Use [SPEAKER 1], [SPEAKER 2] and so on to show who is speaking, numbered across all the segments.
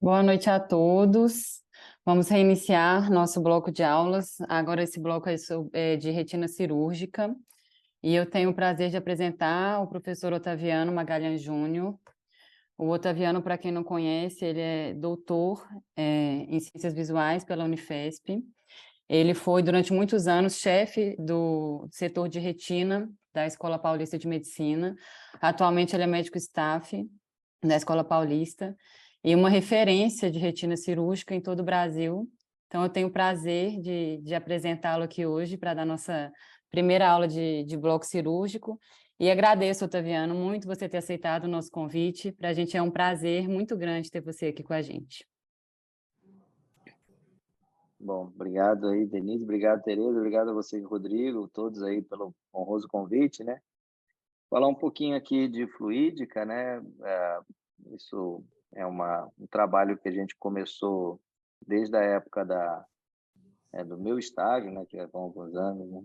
[SPEAKER 1] Boa noite a todos. Vamos reiniciar nosso bloco de aulas. Agora esse bloco é de retina cirúrgica. E eu tenho o prazer de apresentar o professor Otaviano Magalhães Júnior. O Otaviano, para quem não conhece, ele é doutor em Ciências Visuais pela Unifesp. Ele foi, durante muitos anos, chefe do setor de retina da Escola Paulista de Medicina. Atualmente, ele é médico staff da Escola Paulista e uma referência de retina cirúrgica em todo o Brasil. Então, eu tenho o prazer de apresentá-lo aqui hoje para dar nossa primeira aula de bloco cirúrgico. E agradeço, Otaviano, muito você ter aceitado o nosso convite. Para a gente é um prazer muito grande ter você aqui com a gente.
[SPEAKER 2] Bom, obrigado aí, Denise, obrigado, Tereza, obrigado a você, Rodrigo, todos aí pelo honroso convite, né? Falar um pouquinho aqui de fluídica, né? Isso é um trabalho que a gente começou desde a época do meu estágio, né? Que é há alguns anos, né?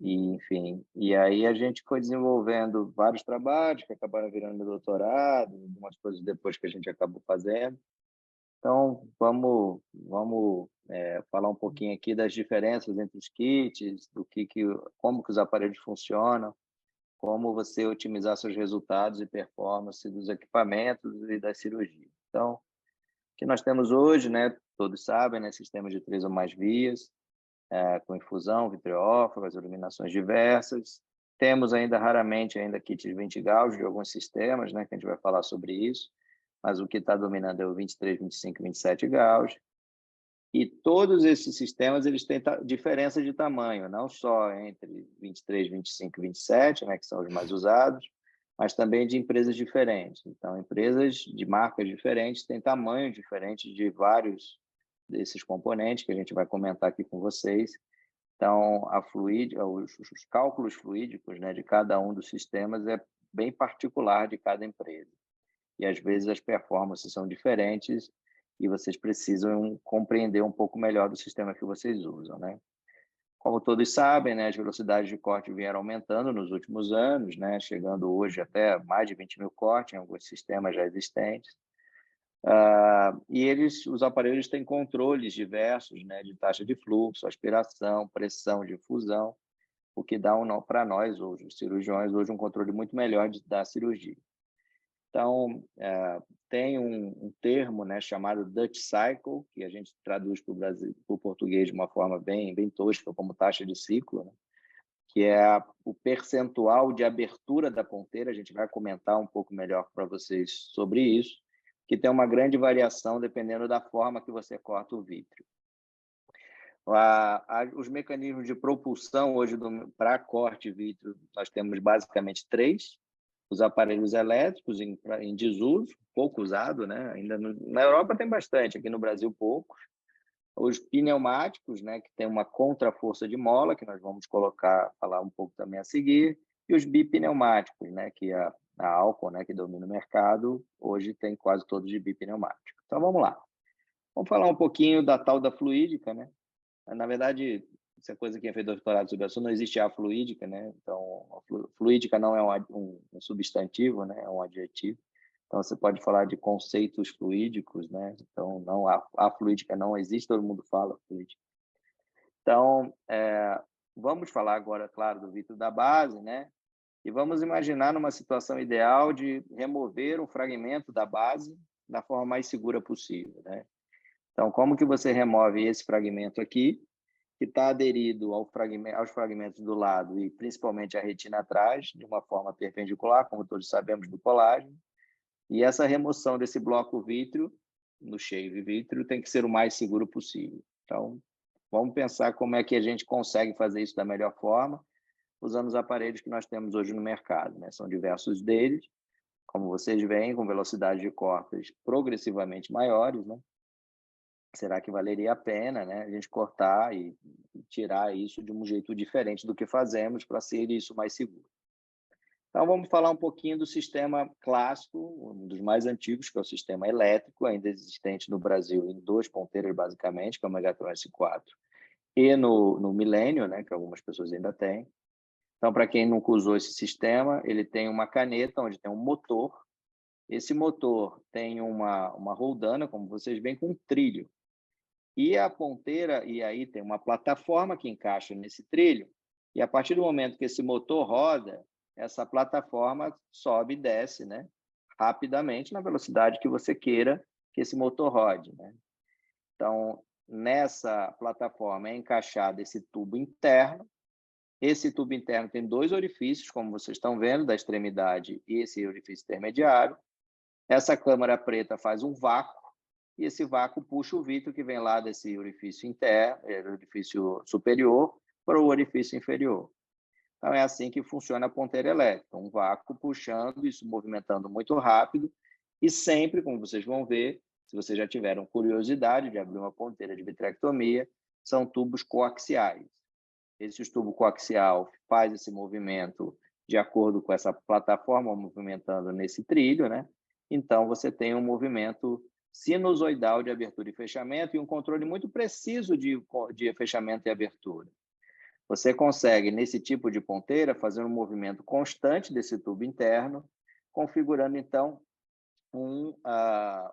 [SPEAKER 2] E, enfim, e aí a gente foi desenvolvendo vários trabalhos que acabaram virando meu doutorado, algumas coisas depois que a gente acabou fazendo. Então, vamos falar um pouquinho aqui das diferenças entre os kits, como que os aparelhos funcionam, como você otimizar seus resultados e performance dos equipamentos e das cirurgias. Então, o que nós temos hoje, né, todos sabem, né, sistemas de 3 ou mais vias, com infusão, vitriófagas, iluminações diversas. Temos ainda, raramente, ainda kits de 20 Gauss de alguns sistemas, né, que a gente vai falar sobre isso, mas o que está dominando é o 23, 25 e 27 Gauss. E todos esses sistemas eles têm diferença de tamanho, não só entre 23, 25 e 27, né, que são os mais usados, mas também de empresas diferentes. Então, empresas de marcas diferentes têm tamanhos diferentes de vários desses componentes que a gente vai comentar aqui com vocês. Então, os cálculos fluídicos, né, de cada um dos sistemas é bem particular de cada empresa. E, às vezes, as performances são diferentes e vocês precisam compreender um pouco melhor do sistema que vocês usam, né? Como todos sabem, né, as velocidades de corte vieram aumentando nos últimos anos, né, chegando hoje até mais de 20 mil cortes em alguns sistemas já existentes. E os aparelhos têm controles diversos, né, de taxa de fluxo, aspiração, pressão, difusão, o que dá para nós, hoje, os cirurgiões, hoje um controle muito melhor da cirurgia. Então, tem um termo, né, chamado Dutch Cycle, que a gente traduz para o português de uma forma bem tosca, como taxa de ciclo, né, que é o percentual de abertura da ponteira. A gente vai comentar um pouco melhor para vocês sobre isso, que tem uma grande variação dependendo da forma que você corta o vítreo. Os mecanismos de propulsão hoje para corte de vítreo, nós temos basicamente 3. Os aparelhos elétricos em desuso, pouco usado, né? Ainda na Europa tem bastante, aqui no Brasil poucos. Os pneumáticos, né, que tem uma contraforça de mola, que nós vamos falar um pouco também a seguir, e os bipneumáticos, né, que a Alcon, né, que domina o mercado, hoje tem quase todos de bipneumático. Então, vamos lá. Vamos falar um pouquinho da tal da fluídica, né? Na verdade, essa coisa que fez doutorado sobre isso, não existe a fluídica, né? Então, a fluídica não é um substantivo, né? É um adjetivo. Então, você pode falar de conceitos fluídicos, né? Então, não, a fluídica não existe, todo mundo fala fluídica. Então, vamos falar agora, claro, do vítreo da base, né? E vamos imaginar numa situação ideal de remover um fragmento da base da forma mais segura possível, né? Então, como que você remove esse fragmento aqui, que está aderido aos fragmentos do lado e principalmente à retina atrás, de uma forma perpendicular, como todos sabemos do colágeno, e essa remoção desse bloco vítreo, no shave vítreo, tem que ser o mais seguro possível. Então, vamos pensar como é que a gente consegue fazer isso da melhor forma, usando os aparelhos que nós temos hoje no mercado, né? São diversos deles, como vocês veem, com velocidade de cortes progressivamente maiores, né? Será que valeria a pena, né, a gente cortar e tirar isso de um jeito diferente do que fazemos para ser isso mais seguro? Então, vamos falar um pouquinho do sistema clássico, um dos mais antigos, que é o sistema elétrico, ainda existente no Brasil em 2 ponteiras, basicamente, que é o Megatron S4, e no Millennium, né, que algumas pessoas ainda têm. Então, para quem nunca usou esse sistema, ele tem uma caneta onde tem um motor, esse motor tem uma roldana, como vocês veem, com um trilho. E a ponteira, e aí tem uma plataforma que encaixa nesse trilho, e a partir do momento que esse motor roda, essa plataforma sobe e desce, né, rapidamente, na velocidade que você queira que esse motor rode, né? Então, nessa plataforma é encaixado esse tubo interno. Esse tubo interno tem 2 orifícios, como vocês estão vendo, da extremidade e esse orifício intermediário. Essa câmara preta faz um vácuo, e esse vácuo puxa o vidro que vem lá desse orifício interno, orifício superior, para o orifício inferior. Então, é assim que funciona a ponteira elétrica, um vácuo puxando, isso movimentando muito rápido, e sempre, como vocês vão ver, se vocês já tiveram curiosidade de abrir uma ponteira de vitrectomia, são tubos coaxiais. Esse tubo coaxial faz esse movimento de acordo com essa plataforma movimentando nesse trilho, né? Então, você tem um movimento sinusoidal de abertura e fechamento e um controle muito preciso de fechamento e abertura. Você consegue, nesse tipo de ponteira, fazer um movimento constante desse tubo interno, configurando, então, um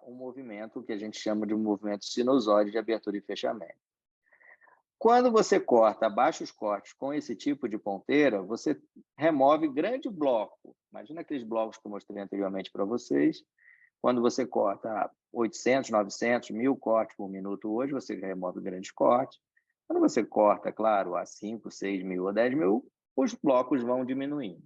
[SPEAKER 2] movimento que a gente chama de um movimento sinusoide de abertura e fechamento. Quando você corta baixos cortes com esse tipo de ponteira, você remove grande bloco. Imagina aqueles blocos que eu mostrei anteriormente para vocês. Quando você corta 800, 900, 1.000 cortes por minuto hoje, você remove grandes cortes. Quando você corta, claro, a 5, 6 mil ou 10 mil, os blocos vão diminuindo.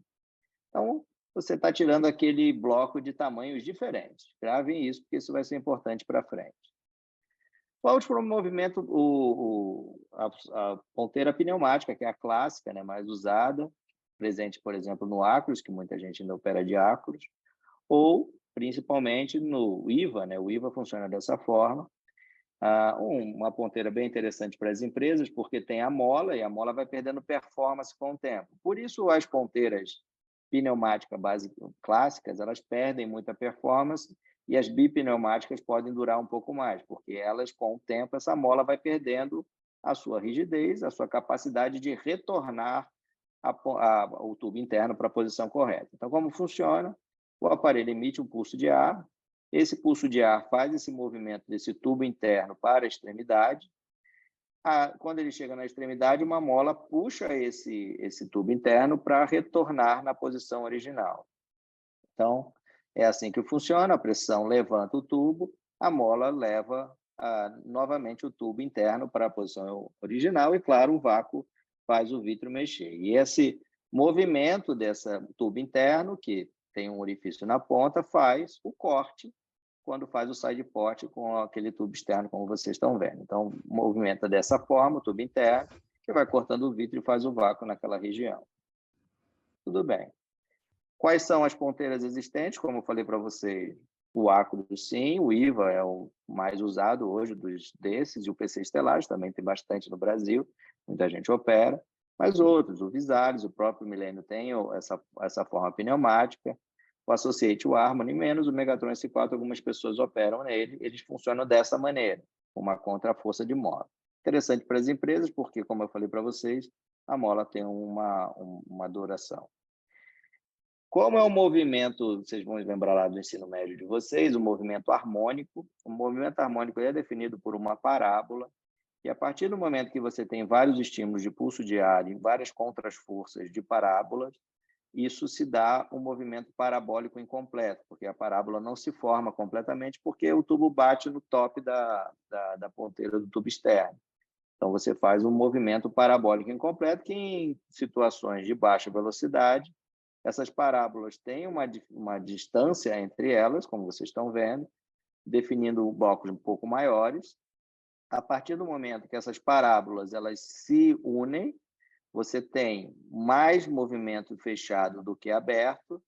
[SPEAKER 2] Então, você está tirando aquele bloco de tamanhos diferentes. Gravem isso, porque isso vai ser importante para frente. O último movimento, a ponteira pneumática, que é a clássica, né, mais usada, presente, por exemplo, no Acros, que muita gente ainda opera de Acros, ou principalmente no IVA, né? O IVA funciona dessa forma. Uma ponteira bem interessante para as empresas, porque tem a mola, e a mola vai perdendo performance com o tempo. Por isso, as ponteiras pneumáticas clássicas, elas perdem muita performance, e as bipneumáticas podem durar um pouco mais, porque elas, com o tempo, essa mola vai perdendo a sua rigidez, a sua capacidade de retornar o tubo interno para a posição correta. Então, como funciona? O aparelho emite um pulso de ar, esse pulso de ar faz esse movimento desse tubo interno para a extremidade. Quando ele chega na extremidade, uma mola puxa esse tubo interno para retornar na posição original. Então, é assim que funciona, a pressão levanta o tubo, a mola leva novamente o tubo interno para a posição original e, claro, o vácuo faz o vitro mexer. E esse movimento desse tubo interno, que tem um orifício na ponta, faz o corte quando faz o side port com aquele tubo externo, como vocês estão vendo. Então, movimenta dessa forma o tubo interno, que vai cortando o vidro e faz o vácuo naquela região. Tudo bem. Quais são as ponteiras existentes? Como eu falei para vocês, o Acros, sim, o IVA é o mais usado hoje desses, e o PC Stellar também tem bastante no Brasil, muita gente opera, mas outros, o Visalis, o próprio Millennium tem essa forma pneumática, o Associate, o Harmony, menos o Megatron S4, algumas pessoas operam nele, eles funcionam dessa maneira, uma contra-força de mola. Interessante para as empresas, porque, como eu falei para vocês, a mola tem uma duração. Como é um movimento, vocês vão lembrar lá do ensino médio de vocês, o movimento harmônico é definido por uma parábola, e a partir do momento que você tem vários estímulos de pulso de ar e várias contras-forças de parábolas, isso se dá um movimento parabólico incompleto, porque a parábola não se forma completamente, porque o tubo bate no top da ponteira do tubo externo. Então, você faz um movimento parabólico incompleto, que em situações de baixa velocidade, essas parábolas têm uma distância entre elas, como vocês estão vendo, definindo blocos um pouco maiores. A partir do momento que essas parábolas elas se unem, você tem mais movimento fechado do que aberto,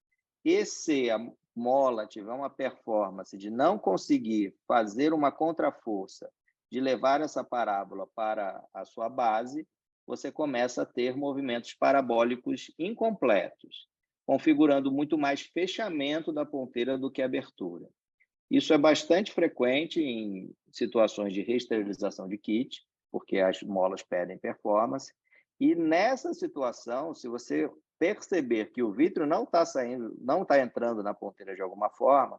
[SPEAKER 2] e se a mola tiver uma performance de não conseguir fazer uma contraforça, de levar essa parábola para a sua base, você começa a ter movimentos parabólicos incompletos, configurando muito mais fechamento da ponteira do que abertura. Isso é bastante frequente em situações de reesterilização de kit, porque as molas perdem performance. E nessa situação, se você perceber que o vidro não está saindo, não está entrando na ponteira de alguma forma,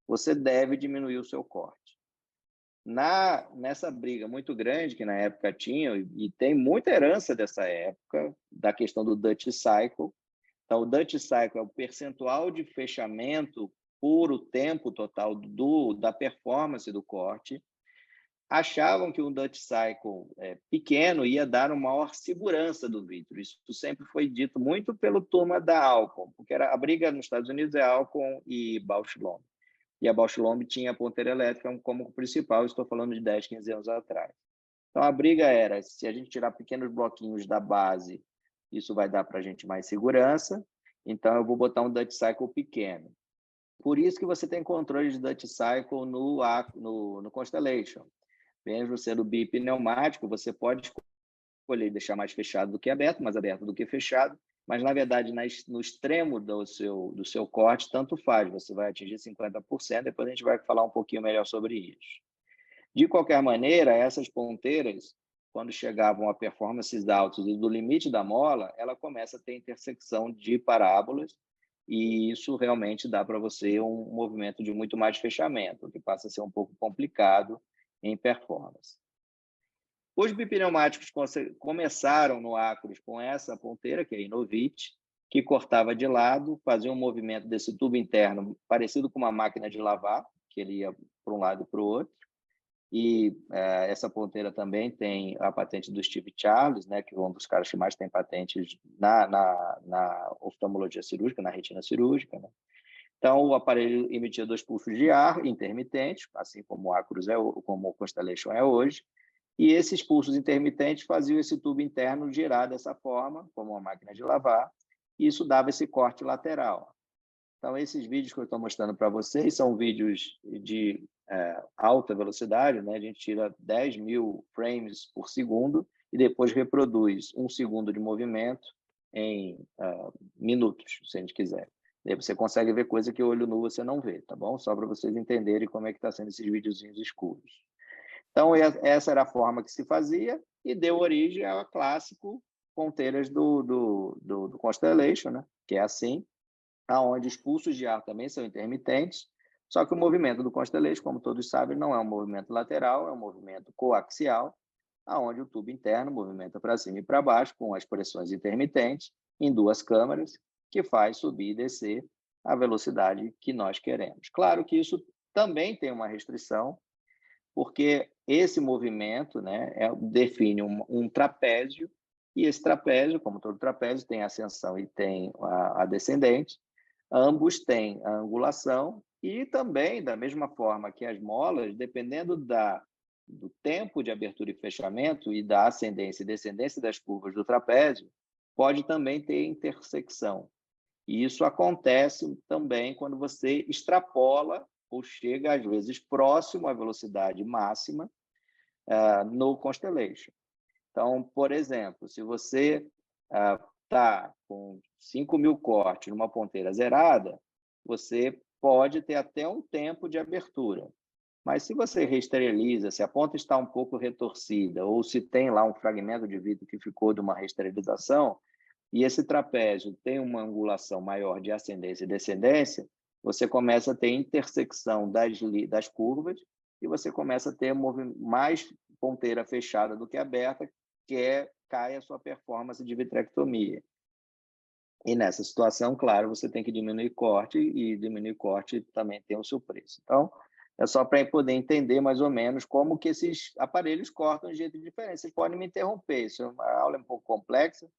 [SPEAKER 2] você deve diminuir o seu corte. Nessa briga muito grande que na época tinha, e tem muita herança dessa época, da questão do Dutch Cycle. Então, o Dutch Cycle é o percentual de fechamento por o tempo total da performance do corte. Achavam que um Dutch Cycle pequeno ia dar uma maior segurança do vidro. Isso sempre foi dito muito pelo turma da Alcon, porque a briga nos Estados Unidos é Alcon e Bausch Lomb. E a Bausch Lomb tinha a ponteira elétrica como principal, estou falando de 10, 15 anos atrás. Então, a briga era, se a gente tirar pequenos bloquinhos da base, isso vai dar para a gente mais segurança, então eu vou botar um Dutch Cycle pequeno. Por isso que você tem controle de Dutch Cycle no Constellation. Mesmo sendo bipneumático, você pode escolher deixar mais fechado do que aberto, mais aberto do que fechado, mas, na verdade, no extremo do seu corte, tanto faz, você vai atingir 50%, depois a gente vai falar um pouquinho melhor sobre isso. De qualquer maneira, essas ponteiras, quando chegavam a performances altas e do limite da mola, ela começa a ter intersecção de parábolas, e isso realmente dá para você um movimento de muito mais fechamento, que passa a ser um pouco complicado em performance. Os bipneumáticos começaram no Acros com essa ponteira, que é a Innovit, que cortava de lado, fazia um movimento desse tubo interno parecido com uma máquina de lavar, que ele ia para um lado e para o outro. E essa ponteira também tem a patente do Steve Charles, né, que é um dos caras que mais tem patentes na oftalmologia cirúrgica, na retina cirúrgica, né? Então, o aparelho emitia 2 pulsos de ar intermitentes, assim como o Acros como o Constellation é hoje, e esses pulsos intermitentes faziam esse tubo interno girar dessa forma, como uma máquina de lavar, e isso dava esse corte lateral. Então, esses vídeos que eu estou mostrando para vocês são vídeos de alta velocidade, né? A gente tira 10.000 frames por segundo e depois reproduz 1 segundo de movimento em minutos, se a gente quiser. Daí você consegue ver coisa que o olho nu você não vê, tá bom? Só para vocês entenderem como é que está sendo esses videozinhos escuros. Então, essa era a forma que se fazia e deu origem ao clássico ponteiras do Constellation, né? Que é assim, aonde os pulsos de ar também são intermitentes, só que o movimento do Constellation, como todos sabem, não é um movimento lateral, é um movimento coaxial, aonde o tubo interno movimenta para cima e para baixo, com as pressões intermitentes, em 2 câmaras, que faz subir e descer a velocidade que nós queremos. Claro que isso também tem uma restrição, porque esse movimento, né, define um trapézio, e esse trapézio, como todo trapézio, tem ascensão e tem a descendente, ambos têm a angulação, e também, da mesma forma que as molas, dependendo do tempo de abertura e fechamento e da ascendência e descendência das curvas do trapézio, pode também ter intersecção. E isso acontece também quando você extrapola ou chega, às vezes, próximo à velocidade máxima no Constellation. Então, por exemplo, se você está com 5.000 cortes numa ponteira zerada, você pode ter até um tempo de abertura. Mas se você reesteriliza, se a ponta está um pouco retorcida, ou se tem lá um fragmento de vidro que ficou de uma reesterilização, e esse trapézio tem uma angulação maior de ascendência e descendência, você começa a ter intersecção das curvas e você começa a ter mais ponteira fechada do que aberta, que cai a sua performance de vitrectomia. E nessa situação, claro, você tem que diminuir corte, e diminuir corte também tem o seu preço. Então, é só para poder entender mais ou menos como que esses aparelhos cortam de jeito diferente. Vocês podem me interromper, isso a aula é um pouco complexa,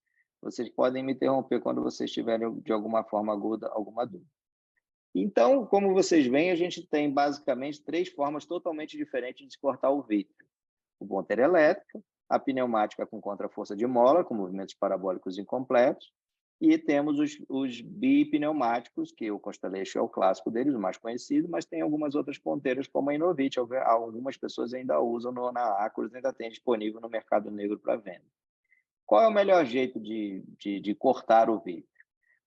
[SPEAKER 2] vocês podem me interromper quando vocês tiverem, de alguma forma aguda, alguma dúvida. Então, como vocês veem, a gente tem basicamente 3 formas totalmente diferentes de cortar o vidro. O ponteira elétrica, a pneumática com contraforça de mola, com movimentos parabólicos incompletos, e temos os bipneumáticos, que o Constellation é o clássico deles, o mais conhecido, mas tem algumas outras ponteiras, como a Innovit, algumas pessoas ainda usam na Acros, ainda tem disponível no mercado negro para venda. Qual é o melhor jeito de cortar o vidro?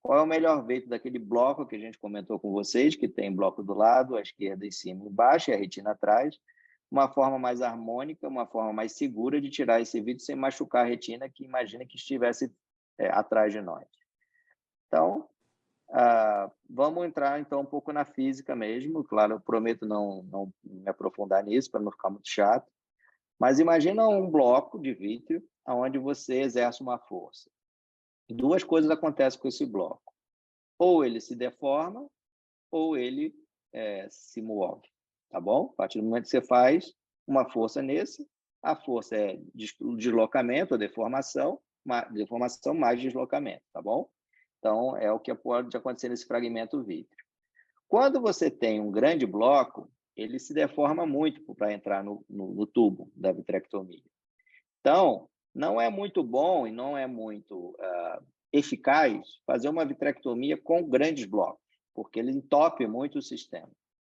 [SPEAKER 2] Qual é o melhor jeito daquele bloco que a gente comentou com vocês, que tem bloco do lado, à esquerda em cima e embaixo, e a retina atrás? Uma forma mais harmônica, uma forma mais segura de tirar esse vidro sem machucar a retina, que imagina que estivesse atrás de nós. Então, Vamos entrar, então, um pouco na física mesmo. Claro, eu prometo não me aprofundar nisso, para não ficar muito chato. Mas imagina um bloco de vítreo onde você exerce uma força. Duas coisas acontecem com esse bloco. Ou ele se deforma, ou ele se move, tá bom? A partir do momento que você faz uma força nesse, a força é deslocamento, a deformação mais deslocamento, tá bom? Então, é o que pode acontecer nesse fragmento vítreo. Quando você tem um grande bloco, ele se deforma muito para entrar no tubo da vitrectomia. Então, não é muito bom e não é muito eficaz fazer uma vitrectomia com grandes blocos, porque ele entope muito o sistema.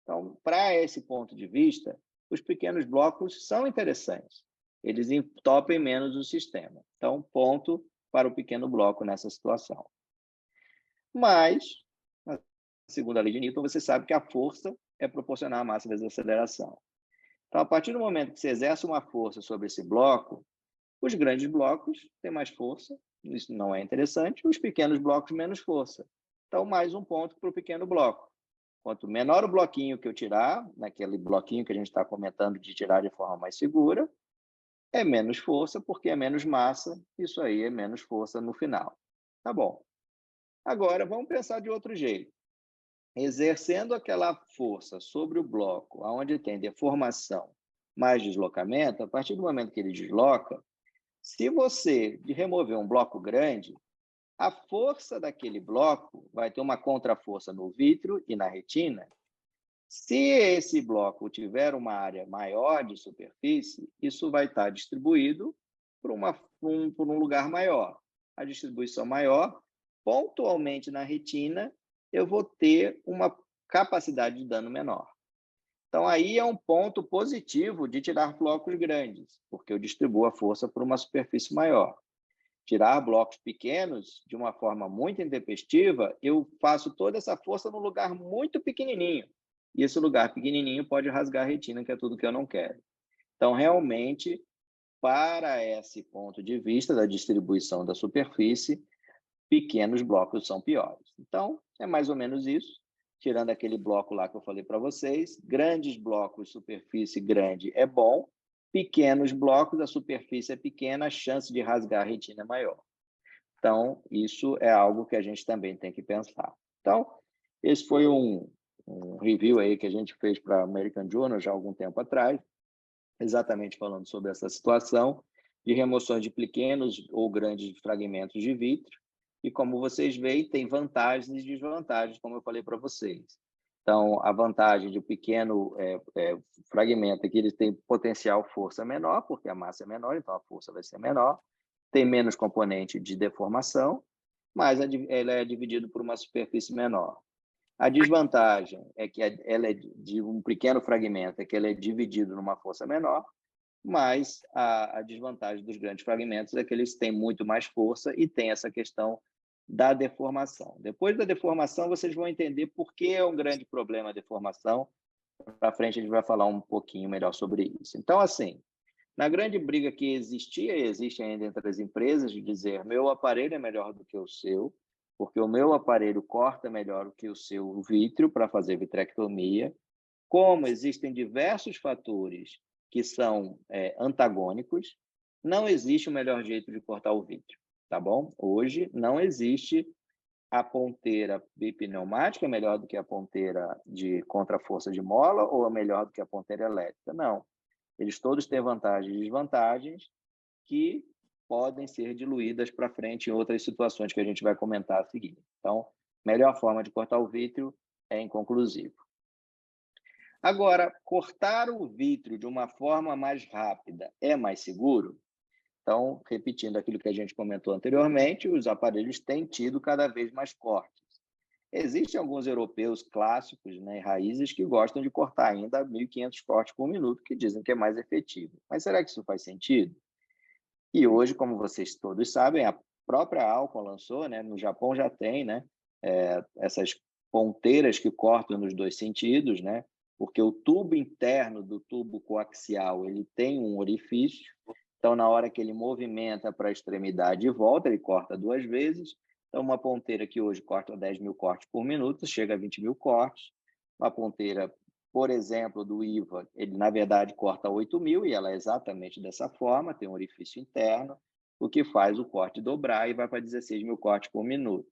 [SPEAKER 2] Então, para esse ponto de vista, os pequenos blocos são interessantes. Eles entopem menos o sistema. Então, ponto para o pequeno bloco nessa situação. Mas, na segunda lei de Newton, você sabe que a força é proporcional à massa vezes a aceleração. Então, a partir do momento que você exerce uma força sobre esse bloco, os grandes blocos têm mais força, isso não é interessante, os pequenos blocos menos força. Então, mais um ponto para o pequeno bloco. Quanto menor o bloquinho que eu tirar, naquele bloquinho que a gente está comentando de tirar de forma mais segura, é menos força, porque é menos massa, isso aí é menos força no final. Tá bom. Agora, vamos pensar de outro jeito. Exercendo aquela força sobre o bloco, onde tem deformação mais deslocamento, a partir do momento que ele desloca, se você remover um bloco grande, a força daquele bloco vai ter uma contraforça no vítreo e na retina. Se esse bloco tiver uma área maior de superfície, isso vai estar distribuído por um lugar maior. A distribuição maior, pontualmente na retina, eu vou ter uma capacidade de dano menor. Então, aí é um ponto positivo de tirar blocos grandes, porque eu distribuo a força por uma superfície maior. Tirar blocos pequenos, de uma forma muito intempestiva, eu faço toda essa força num lugar muito pequenininho. E esse lugar pequenininho pode rasgar a retina, que é tudo que eu não quero. Então, realmente, para esse ponto de vista da distribuição da superfície, pequenos blocos são piores. Então, é mais ou menos isso. Tirando aquele bloco lá que eu falei para vocês, grandes blocos, superfície grande é bom, pequenos blocos, a superfície é pequena, a chance de rasgar a retina é maior. Então, isso é algo que a gente também tem que pensar. Então, esse foi um review aí que a gente fez para a American Journal já há algum tempo atrás, exatamente falando sobre essa situação de remoções de pequenos ou grandes fragmentos de vítreo. E como vocês veem, tem vantagens e desvantagens, como eu falei para vocês. Então, a vantagem de um pequeno fragmento é que ele tem potencial força menor, porque a massa é menor, então a força vai ser menor. Tem menos componente de deformação, mas ele é dividido por uma superfície menor. A desvantagem é que ela é de um pequeno fragmento, é que ele é dividido numa força menor, mas a desvantagem dos grandes fragmentos é que eles têm muito mais força e tem essa questão da deformação. Depois da deformação, vocês vão entender por que é um grande problema a deformação. Para frente, a gente vai falar um pouquinho melhor sobre isso. Então, assim, na grande briga que existia e existe ainda entre as empresas de dizer meu aparelho é melhor do que o seu, porque o meu aparelho corta melhor do que o seu vítreo para fazer vitrectomia, como existem diversos fatores que são antagônicos, não existe o melhor jeito de cortar o vítreo, tá bom? Hoje não existe a ponteira bipneumática melhor do que a ponteira de contraforça de mola ou é melhor do que a ponteira elétrica, não. Eles todos têm vantagens e desvantagens que podem ser diluídas para frente em outras situações que a gente vai comentar a seguir. Então, melhor forma de cortar o vítreo é inconclusivo. Agora, cortar o vítreo de uma forma mais rápida é mais seguro? Então, repetindo aquilo que a gente comentou anteriormente, os aparelhos têm tido cada vez mais cortes. Existem alguns europeus clássicos, né, raízes, que gostam de cortar ainda 1.500 cortes por minuto, que dizem que é mais efetivo. Mas será que isso faz sentido? E hoje, como vocês todos sabem, a própria Alcon lançou, né, no Japão já tem, né, essas ponteiras que cortam nos dois sentidos, né, porque o tubo interno do tubo coaxial ele tem um orifício, então na hora que ele movimenta para a extremidade e volta, ele corta duas vezes, Então, uma ponteira que hoje corta 10.000 cortes por minuto, chega a 20.000 cortes. Uma ponteira, por exemplo, do IVA, ele, na verdade, corta 8.000 e ela é exatamente dessa forma, tem um orifício interno, o que faz o corte dobrar e vai para 16.000 cortes por minuto.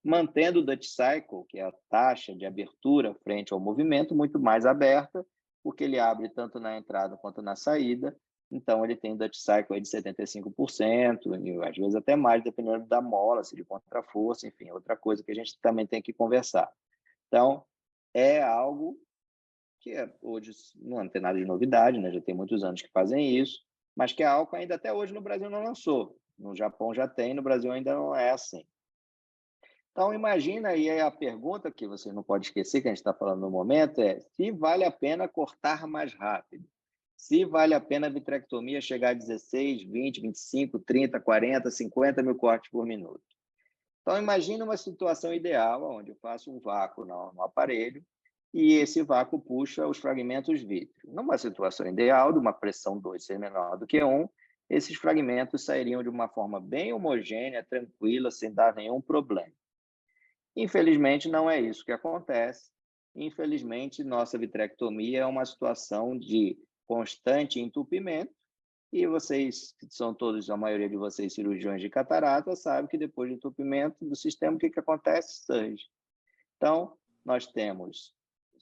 [SPEAKER 2] Mantendo o Dutch Cycle, que é a taxa de abertura frente ao movimento, muito mais aberta, porque ele abre tanto na entrada quanto na saída, então ele tem Dutch Cycle aí de 75%, e às vezes até mais, dependendo da mola, se de contraforça, enfim, outra coisa que a gente também tem que conversar. Então, é algo que hoje não tem nada de novidade, né? Já tem muitos anos que fazem isso, mas que a Alco ainda até hoje no Brasil não lançou. No Japão já tem, no Brasil ainda não é assim. Então, imagina, e aí a pergunta que você não pode esquecer, que a gente está falando no momento, é se vale a pena cortar mais rápido. Se vale a pena a vitrectomia chegar a 16, 20, 25, 30, 40, 50 mil cortes por minuto. Então, imagina uma situação ideal, onde eu faço um vácuo no aparelho e esse vácuo puxa os fragmentos vítreos. Numa situação ideal, de uma pressão 2 ser menor do que 1, esses fragmentos sairiam de uma forma bem homogênea, tranquila, sem dar nenhum problema. Infelizmente, não é isso que acontece. Infelizmente, nossa vitrectomia é uma situação de constante entupimento, e vocês, que são todos, a maioria de vocês, cirurgiões de catarata, sabem que depois do entupimento do sistema, o que acontece? Surge. Então, nós temos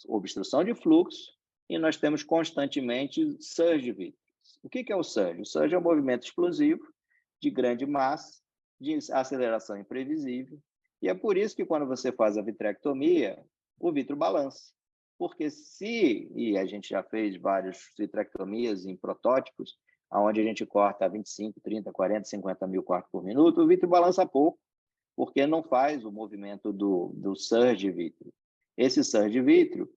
[SPEAKER 2] obstrução de fluxo e nós temos constantemente surge vítreos. O que é o surge? O surge é um movimento explosivo de grande massa, de aceleração imprevisível, e é por isso que quando você faz a vitrectomia, o vítreo balança. Porque e a gente já fez várias vitrectomias em protótipos, onde a gente corta 25, 30, 40, 50 mil cortes por minuto, o vítreo balança pouco, porque não faz o movimento do surge vítreo. Esse surge vítreo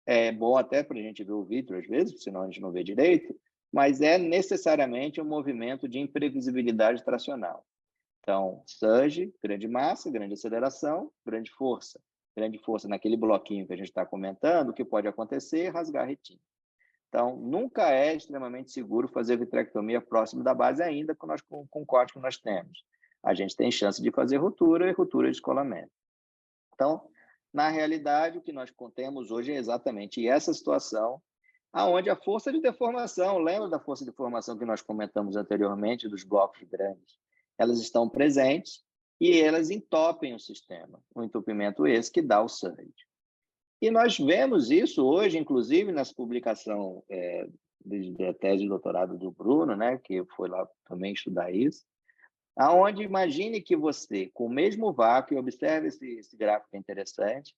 [SPEAKER 2] é bom até para a gente ver o vítreo, às vezes, senão a gente não vê direito, mas é necessariamente um movimento de imprevisibilidade tracional. Então, surge, grande massa, grande aceleração, grande força. Grande força naquele bloquinho que a gente está comentando, o que pode acontecer é rasgar a retina. Então, nunca é extremamente seguro fazer vitrectomia próximo da base, ainda com o corte que nós temos. A gente tem chance de fazer ruptura e ruptura de descolamento. Então, na realidade, o que nós temos hoje é exatamente essa situação, aonde a força de deformação, lembra da força de deformação que nós comentamos anteriormente, dos blocos grandes? Elas estão presentes e elas entopem o sistema, o entupimento esse que dá o surge. E nós vemos isso hoje, inclusive, nessa publicação da tese de doutorado do Bruno, né, que foi lá também estudar isso, aonde imagine que você, com o mesmo vácuo, e observe esse gráfico interessante,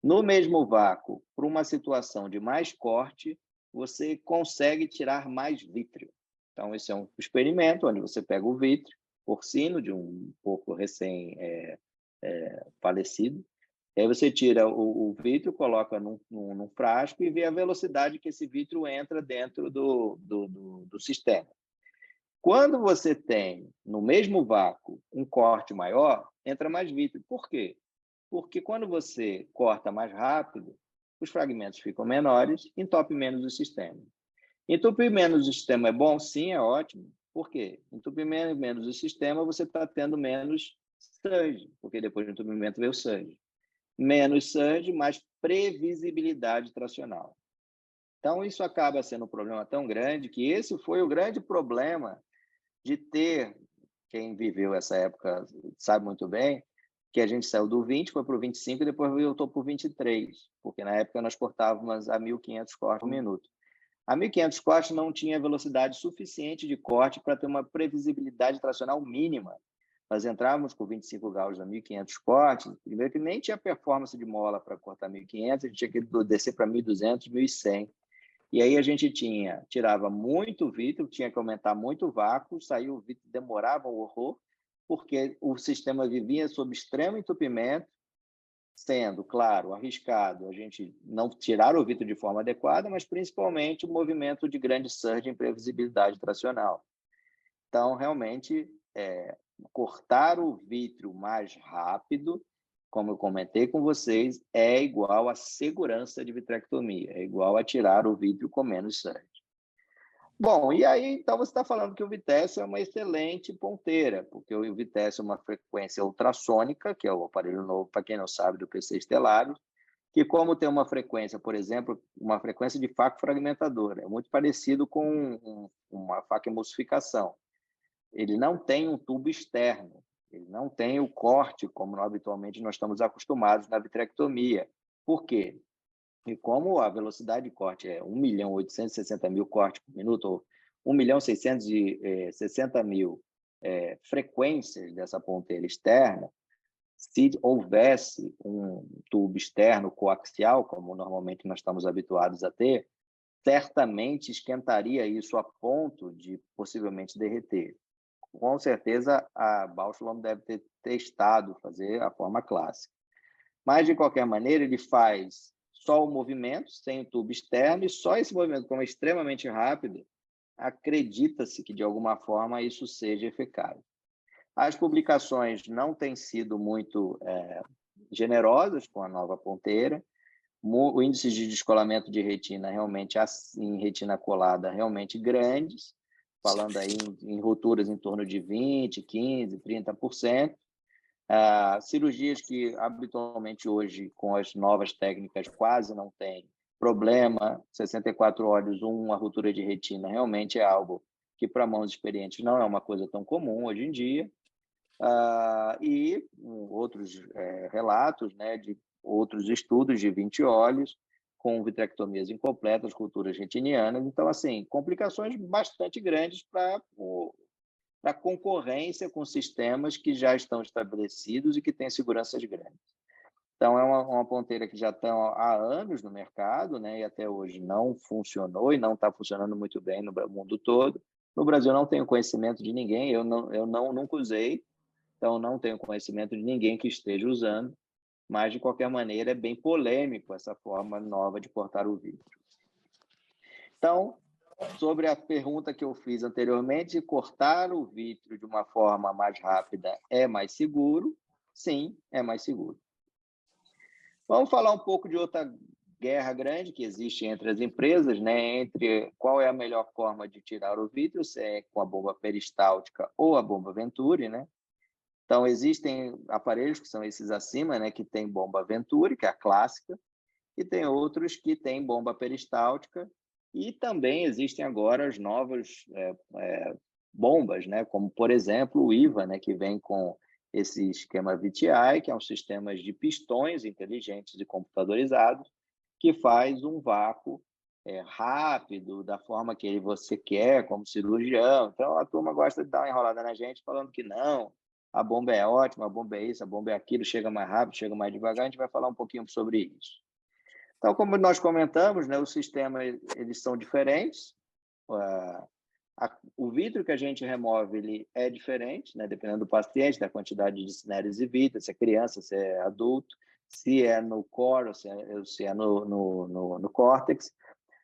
[SPEAKER 2] no mesmo vácuo, para uma situação de mais corte, você consegue tirar mais vítreo. Então, esse é um experimento onde você pega o vítreo porcino de um porco recém-falecido, e aí você tira o vítreo, coloca num frasco e vê a velocidade que esse vítreo entra dentro do sistema. Quando você tem, no mesmo vácuo, um corte maior, entra mais vítreo. Por quê? Porque quando você corta mais rápido, os fragmentos ficam menores, entope menos o sistema. Entupir menos o sistema é bom? Sim, é ótimo. Por quê? Entupir menos o sistema, você está tendo menos surge, porque depois do entupimento veio o surge. Menos surge, mais previsibilidade tracional. Então, isso acaba sendo um problema tão grande que esse foi o grande problema de ter, quem viveu essa época sabe muito bem, que a gente saiu do 20, foi para o 25 e depois voltou para o 23, porque na época nós cortávamos a 1.500 cortes por minuto. A 1.500 cortes não tinha velocidade suficiente de corte para ter uma previsibilidade tracional mínima. Nós entrávamos com 25 gauss a 1.500 cortes, primeiro que nem tinha performance de mola para cortar 1.500, a gente tinha que descer para 1.200, 1.100. E aí a gente tirava muito vítreo, tinha que aumentar muito o vácuo, saiu o vítreo, demorava um horror, porque o sistema vivia sob extremo entupimento, sendo, claro, arriscado a gente não tirar o vítreo de forma adequada, mas principalmente o movimento de grande surge em previsibilidade tracional. Então, realmente, cortar o vítreo mais rápido, como eu comentei com vocês, é igual a segurança de vitrectomia, é igual a tirar o vítreo com menos surge. Bom, e aí, então, você está falando que o Vitesse é uma excelente ponteira, porque o Vitesse é uma frequência ultrassônica, que é o aparelho novo, para quem não sabe, do PC Stellarius, que como tem uma frequência, por exemplo, uma frequência de faca fragmentadora, é muito parecido com uma faca emulsificação. Ele não tem um tubo externo, ele não tem o corte, como habitualmente nós estamos acostumados na vitrectomia. Por quê? E como a velocidade de corte é 1.860.000 cortes por minuto, ou 1.660.000 frequências dessa ponteira externa, se houvesse um tubo externo coaxial, como normalmente nós estamos habituados a ter, certamente esquentaria isso a ponto de possivelmente derreter. Com certeza, a Bausch deve ter testado fazer a forma clássica. Mas, de qualquer maneira, ele faz só o movimento, sem o tubo externo, e só esse movimento, como é extremamente rápido, acredita-se que, de alguma forma, isso seja eficaz. As publicações não têm sido muito generosas com a nova ponteira. O índice de descolamento de retina realmente, em retina colada, realmente grandes, falando aí em rupturas em torno de 20%, 15%, 30%. Cirurgias que habitualmente hoje, com as novas técnicas, quase não tem problema. 64 olhos, uma ruptura de retina, realmente é algo que, para mãos experientes, não é uma coisa tão comum hoje em dia. E outros relatos, né, de outros estudos de 20 olhos, com vitrectomias incompletas, rupturas retinianas. Então, assim, complicações bastante grandes para concorrência com sistemas que já estão estabelecidos e que têm seguranças grandes. Então, é uma ponteira que já está há anos no mercado, né, e até hoje não funcionou e não está funcionando muito bem no mundo todo. No Brasil, não tenho conhecimento de ninguém, eu nunca usei, então não tenho conhecimento de ninguém que esteja usando, mas, de qualquer maneira, é bem polêmico essa forma nova de cortar o vidro. Então, sobre a pergunta que eu fiz anteriormente, cortar o vítreo de uma forma mais rápida é mais seguro? Sim, é mais seguro. Vamos falar um pouco de outra guerra grande que existe entre as empresas, né? Entre qual é a melhor forma de tirar o vítreo, se é com a bomba peristáltica ou a bomba Venturi, né? Então, existem aparelhos que são esses acima, né, que tem bomba Venturi, que é a clássica, e tem outros que têm bomba peristáltica, e também existem agora as novas bombas, né, como, por exemplo, o IVA, né, que vem com esse esquema VTI, que é um sistema de pistões inteligentes e computadorizados, que faz um vácuo rápido, da forma que você quer, como cirurgião. Então, a turma gosta de dar uma enrolada na gente, falando que não, a bomba é ótima, a bomba é isso, a bomba é aquilo, chega mais rápido, chega mais devagar. A gente vai falar um pouquinho sobre isso. Então, como nós comentamos, né, os sistemas eles são diferentes. O vidro que a gente remove ele é diferente, né, dependendo do paciente, da quantidade de cineres e vita, se é criança, se é adulto, se é no core, se é no córtex.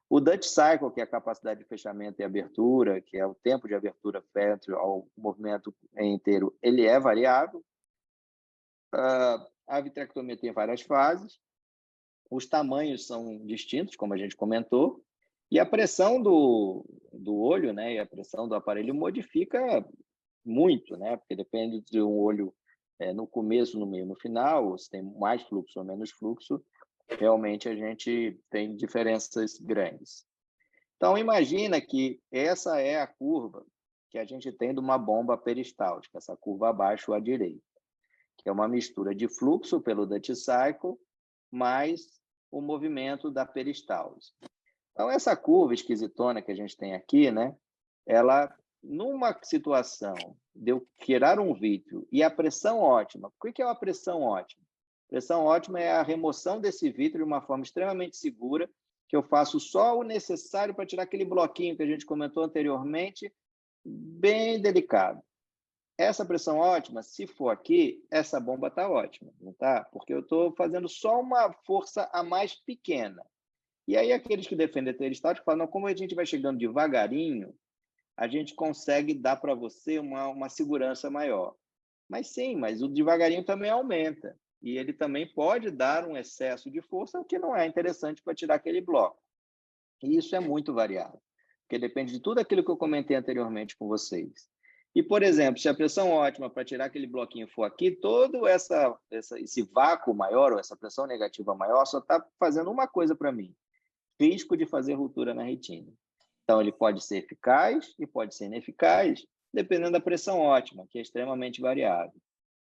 [SPEAKER 2] O Dutch Cycle, que é a capacidade de fechamento e abertura, que é o tempo de abertura frente ao movimento inteiro, ele é variável. A vitrectomia tem várias fases. Os tamanhos são distintos, como a gente comentou. E a pressão do olho, né, e a pressão do aparelho modifica muito, né, porque depende de um olho no começo, no meio, no final, se tem mais fluxo ou menos fluxo, realmente a gente tem diferenças grandes. Então, imagina que essa é a curva que a gente tem de uma bomba peristáltica, essa curva abaixo à direita, que é uma mistura de fluxo pelo Dutch Cycle mais o movimento da peristalse. Então, essa curva esquisitona que a gente tem aqui, né, ela, numa situação de eu tirar um vítreo e a pressão ótima, o que é uma pressão ótima? Pressão ótima é a remoção desse vítreo de uma forma extremamente segura, que eu faço só o necessário para tirar aquele bloquinho que a gente comentou anteriormente, bem delicado. Essa pressão ótima, se for aqui, essa bomba está ótima, não tá? Porque eu estou fazendo só uma força a mais pequena. E aí aqueles que defendem a peristaltica falam, não, como a gente vai chegando devagarinho, a gente consegue dar para você uma segurança maior. Mas sim, mas o devagarinho também aumenta. E ele também pode dar um excesso de força, o que não é interessante para tirar aquele bloco. E isso é muito variável. porque depende de tudo aquilo que eu comentei anteriormente com vocês. E, por exemplo, se a pressão ótima para tirar aquele bloquinho for aqui, todo esse vácuo maior, ou essa pressão negativa maior, só está fazendo uma coisa para mim: risco de fazer ruptura na retina. Então, ele pode ser eficaz e pode ser ineficaz, dependendo da pressão ótima, que é extremamente variável.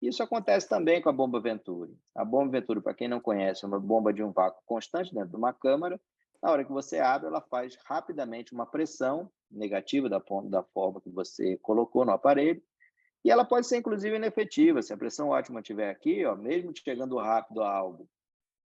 [SPEAKER 2] Isso acontece também com a bomba Venturi. A bomba Venturi, para quem não conhece, é uma bomba de um vácuo constante dentro de uma câmara. Na hora que você abre, ela faz rapidamente uma pressão negativa da forma que você colocou no aparelho, e ela pode ser, inclusive, inefetiva. Se a pressão ótima estiver aqui, ó, mesmo chegando rápido a algo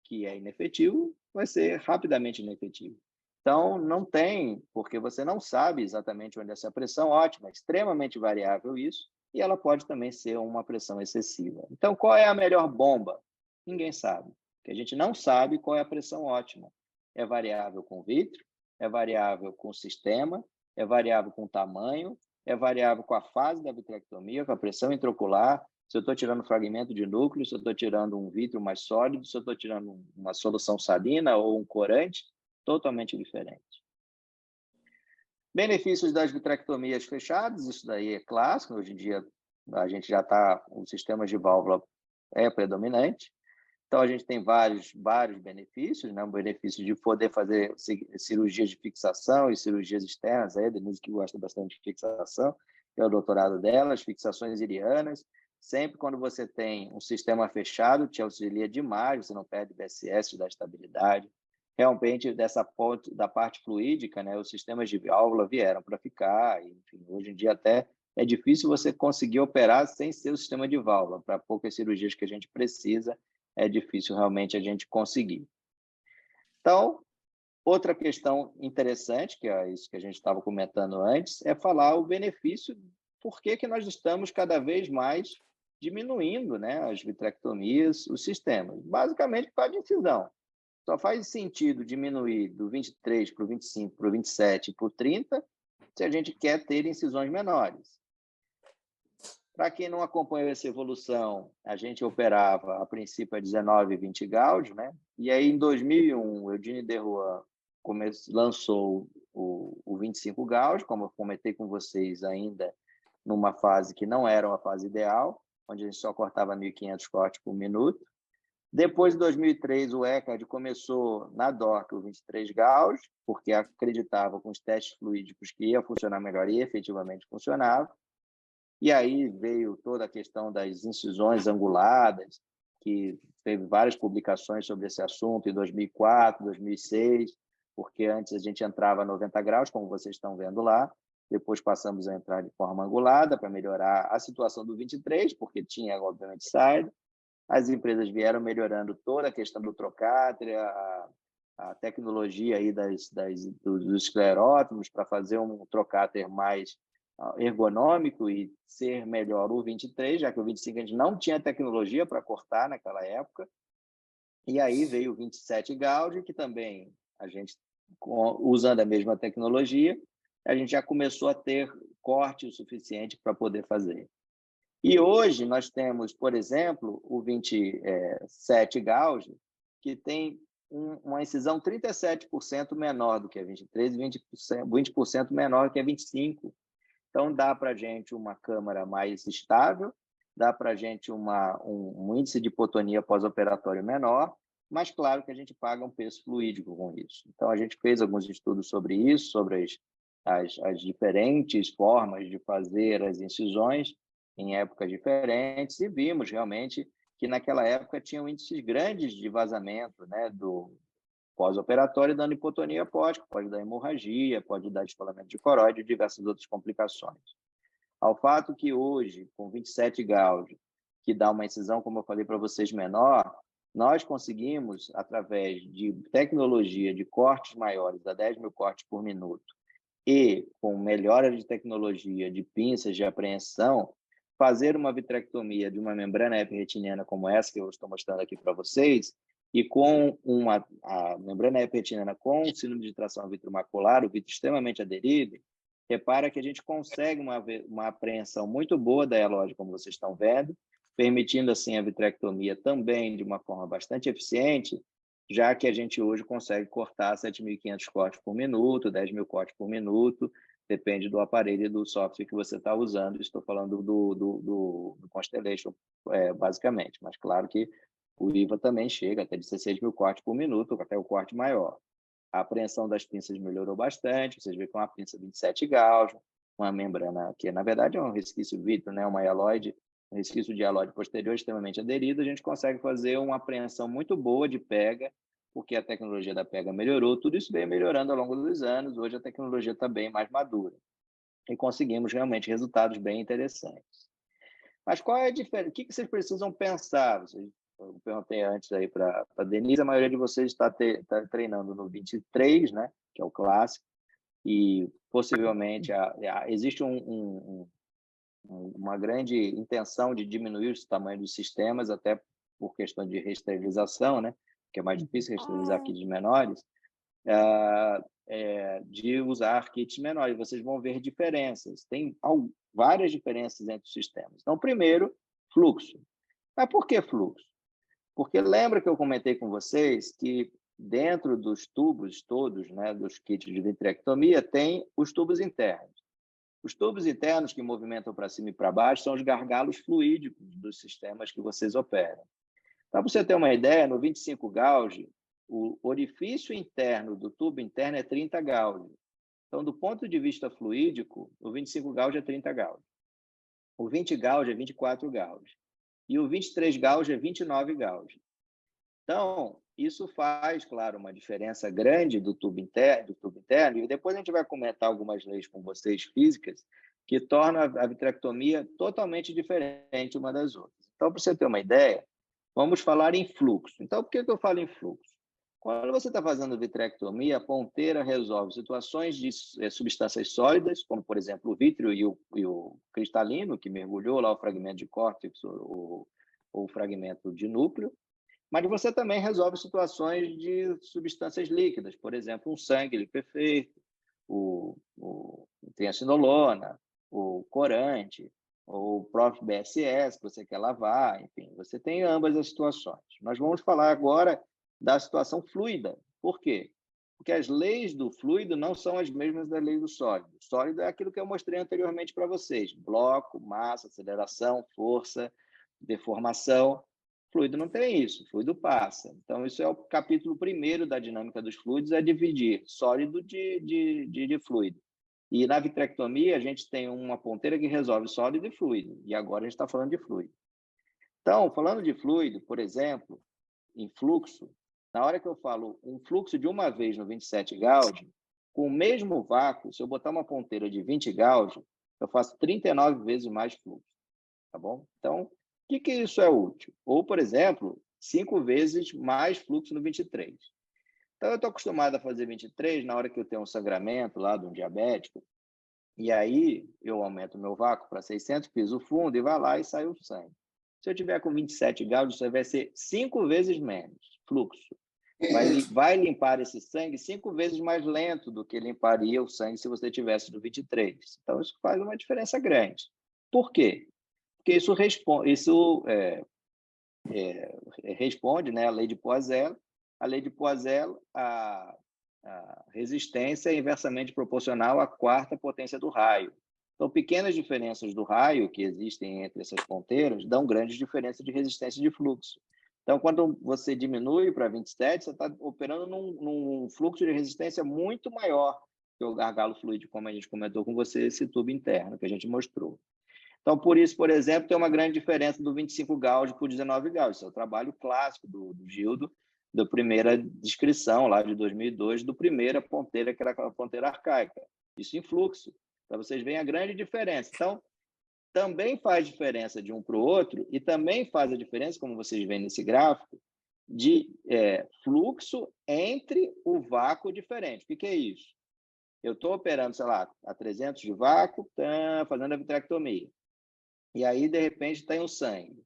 [SPEAKER 2] que é inefetivo, vai ser rapidamente inefetivo. Então, não tem, porque você não sabe exatamente onde é essa pressão ótima, é extremamente variável isso, e ela pode também ser uma pressão excessiva. Então, qual é a melhor bomba? Ninguém sabe, porque a gente não sabe qual é a pressão ótima. É variável com vítreo, é variável com o sistema, é variável com o tamanho, é variável com a fase da vitrectomia, com a pressão intraocular, se eu estou tirando fragmento de núcleo, se eu estou tirando um vítreo mais sólido, se eu estou tirando uma solução salina ou um corante, totalmente diferente. Benefícios das vitrectomias fechadas, isso daí é clássico, hoje em dia a gente já está, os sistemas de válvula é predominante, então a gente tem vários benefícios, né? O benefício de poder fazer cirurgias de fixação e cirurgias externas, a Denise que gosta bastante de fixação, que é o doutorado dela, as fixações irianas. Sempre quando você tem um sistema fechado, te auxilia demais, você não perde BSS, da estabilidade. Realmente, da parte fluídica, né, os sistemas de válvula vieram para ficar. Enfim, hoje em dia até é difícil você conseguir operar sem ser o sistema de válvula. Para poucas cirurgias que a gente precisa, é difícil realmente a gente conseguir. Então, outra questão interessante, que é isso que a gente estava comentando antes, é falar o benefício, por que nós estamos cada vez mais diminuindo, né, as vitrectomias, os sistemas. Basicamente, por causa de incisão. Só faz sentido diminuir do 23 para o 25, para o 27 para o 30, se a gente quer ter incisões menores. Para quem não acompanhou essa evolução, a gente operava, a princípio, a 19 e 20 Gauss, né? E aí, em 2001, o Eugene Deroy lançou o 25 Gauss, como eu comentei com vocês ainda, numa fase que não era uma fase ideal, onde a gente só cortava 1.500 cortes por minuto. Depois, em 2003, o ECAD começou na DOC o 23 Gauss, porque acreditava com os testes fluídicos que ia funcionar melhor e efetivamente funcionava. E aí veio toda a questão das incisões anguladas, que teve várias publicações sobre esse assunto em 2004, 2006, porque antes a gente entrava a 90 graus, como vocês estão vendo lá, depois passamos a entrar de forma angulada para melhorar a situação do 23, porque tinha, obviamente, saída. As empresas vieram melhorando toda a questão do trocáter, a tecnologia aí dos esclerótomos para fazer um trocáter mais ergonômico e ser melhor o 23, já que o 25 a gente não tinha tecnologia para cortar naquela época. E aí veio o 27 Gauss, que também a gente, usando a mesma tecnologia, a gente já começou a ter corte o suficiente para poder fazer. E hoje nós temos, por exemplo, o 27 Gauss, que tem uma incisão 37% menor do que a 23 e 20% menor do que a 25. Então, dá para a gente uma câmara mais estável, dá para a gente um índice de hipotonia pós-operatório menor, mas claro que a gente paga um preço fluídico com isso. Então, a gente fez alguns estudos sobre isso, sobre as diferentes formas de fazer as incisões em épocas diferentes, e vimos realmente que naquela época tinham índices grandes de vazamento, né, do pós-operatório, dando hipotonia apótica, pode dar hemorragia, pode dar descolamento de coroide e diversas outras complicações. Ao fato que hoje, com 27 Gauss, que dá uma incisão, como eu falei para vocês, menor, nós conseguimos, através de tecnologia de cortes maiores, a 10 mil cortes por minuto, e com melhora de tecnologia de pinças de apreensão, fazer uma vitrectomia de uma membrana epiretiniana como essa que eu estou mostrando aqui para vocês, e com a membrana epiretiniana com síndrome de tração vitromacular, o vitro extremamente aderido, repara que a gente consegue uma apreensão muito boa da elóide, como vocês estão vendo, permitindo assim a vitrectomia também de uma forma bastante eficiente, já que a gente hoje consegue cortar 7.500 cortes por minuto, 10.000 cortes por minuto, depende do aparelho e do software que você está usando. Estou falando do Constellation, basicamente, mas claro que o IVA também chega até 16.000 cortes por minuto, até o corte maior. A apreensão das pinças melhorou bastante, vocês veem que é uma pinça 27 gauge, uma membrana que, na verdade, é um resquício vítreo, né? Uma hialoide, um resquício de hialoide posterior extremamente aderido, a gente consegue fazer uma apreensão muito boa de pega, porque a tecnologia da pega melhorou, tudo isso veio melhorando ao longo dos anos, hoje a tecnologia está bem mais madura, e conseguimos realmente resultados bem interessantes. Mas qual é a diferença? O que vocês precisam pensar? Eu perguntei antes aí para a Denise, a maioria de vocês está treinando no 23, né, que é o clássico, e possivelmente existe uma grande intenção de diminuir o tamanho dos sistemas, até por questão de reesterilização, né, que é mais difícil reesterilizar kits menores, de usar kits menores. Vocês vão ver diferenças. Tem várias diferenças entre os sistemas. Então, primeiro, fluxo. Mas por que fluxo? Porque lembra que eu comentei com vocês que dentro dos tubos todos, né, dos kits de vitrectomia, tem os tubos internos. Os tubos internos que movimentam para cima e para baixo são os gargalos fluídicos dos sistemas que vocês operam. Para você ter uma ideia, no 25 gauge, o orifício interno do tubo interno é 30 gauge. Então, do ponto de vista fluídico, o 25 gauge é 30 gauge. O 20 gauge é 24 gauge. E o 23 gauge é 29 gauge. Então, isso faz, claro, uma diferença grande do tubo interno, e depois a gente vai comentar algumas leis com vocês físicas que tornam a vitrectomia totalmente diferente uma das outras. Então, para você ter uma ideia, vamos falar em fluxo. Então, por que eu falo em fluxo? Quando você está fazendo vitrectomia, a ponteira resolve situações de substâncias sólidas, como, por exemplo, o vítreo e o cristalino, que mergulhou lá o fragmento de córtex ou o fragmento de núcleo, mas você também resolve situações de substâncias líquidas, por exemplo, um sangue perfeito, o triacinolona, o corante, ou o próprio BSS, que você quer lavar, enfim, você tem ambas as situações. Nós vamos falar agora da situação fluida. Por quê? Porque as leis do fluido não são as mesmas das leis do sólido. O sólido é aquilo que eu mostrei anteriormente para vocês: bloco, massa, aceleração, força, deformação. Fluido não tem isso, fluido passa. Então, isso é o capítulo primeiro da dinâmica dos fluidos, é dividir sólido de fluido. E na vitrectomia, a gente tem uma ponteira que resolve sólido e fluido, e agora a gente está falando de fluido. Então, falando de fluido, por exemplo, em fluxo, na hora que eu falo um fluxo de uma vez no 27 gauge, com o mesmo vácuo, se eu botar uma ponteira de 20 gauge, eu faço 39 vezes mais fluxo, tá bom? Então, o que isso é útil? Ou, por exemplo, 5 vezes mais fluxo no 23. Então, eu estou acostumado a fazer 23 na hora que eu tenho um sangramento lá de um diabético, e aí eu aumento o meu vácuo para 600, piso fundo e vai lá e sai o sangue. Se eu tiver com 27 gauge, isso vai ser 5 vezes menos fluxo. Vai limpar esse sangue 5 vezes mais lento do que limparia o sangue se você tivesse no 23. Então, isso faz uma diferença grande. Por quê? Porque isso responde, né, à lei de Poiseuille. A lei de Poiseuille, a resistência é inversamente proporcional à quarta potência do raio. Então, pequenas diferenças do raio que existem entre essas ponteiras dão grandes diferenças de resistência de fluxo. Então, quando você diminui para 27, você está operando num fluxo de resistência muito maior que o gargalo fluídico, como a gente comentou com você, esse tubo interno que a gente mostrou. Então, por isso, por exemplo, tem uma grande diferença do 25 gauge para o 19 gauge. Isso é o trabalho clássico do Gildo, da primeira descrição, lá de 2002, do primeira ponteira, que era aquela ponteira arcaica. Isso em fluxo, para vocês verem a grande diferença. Então, também faz diferença de um para o outro, e também faz a diferença, como vocês veem nesse gráfico, de fluxo entre o vácuo diferente. O que é isso? Eu estou operando, sei lá, a 300 de vácuo, fazendo a vitrectomia. E aí, de repente, tem o sangue.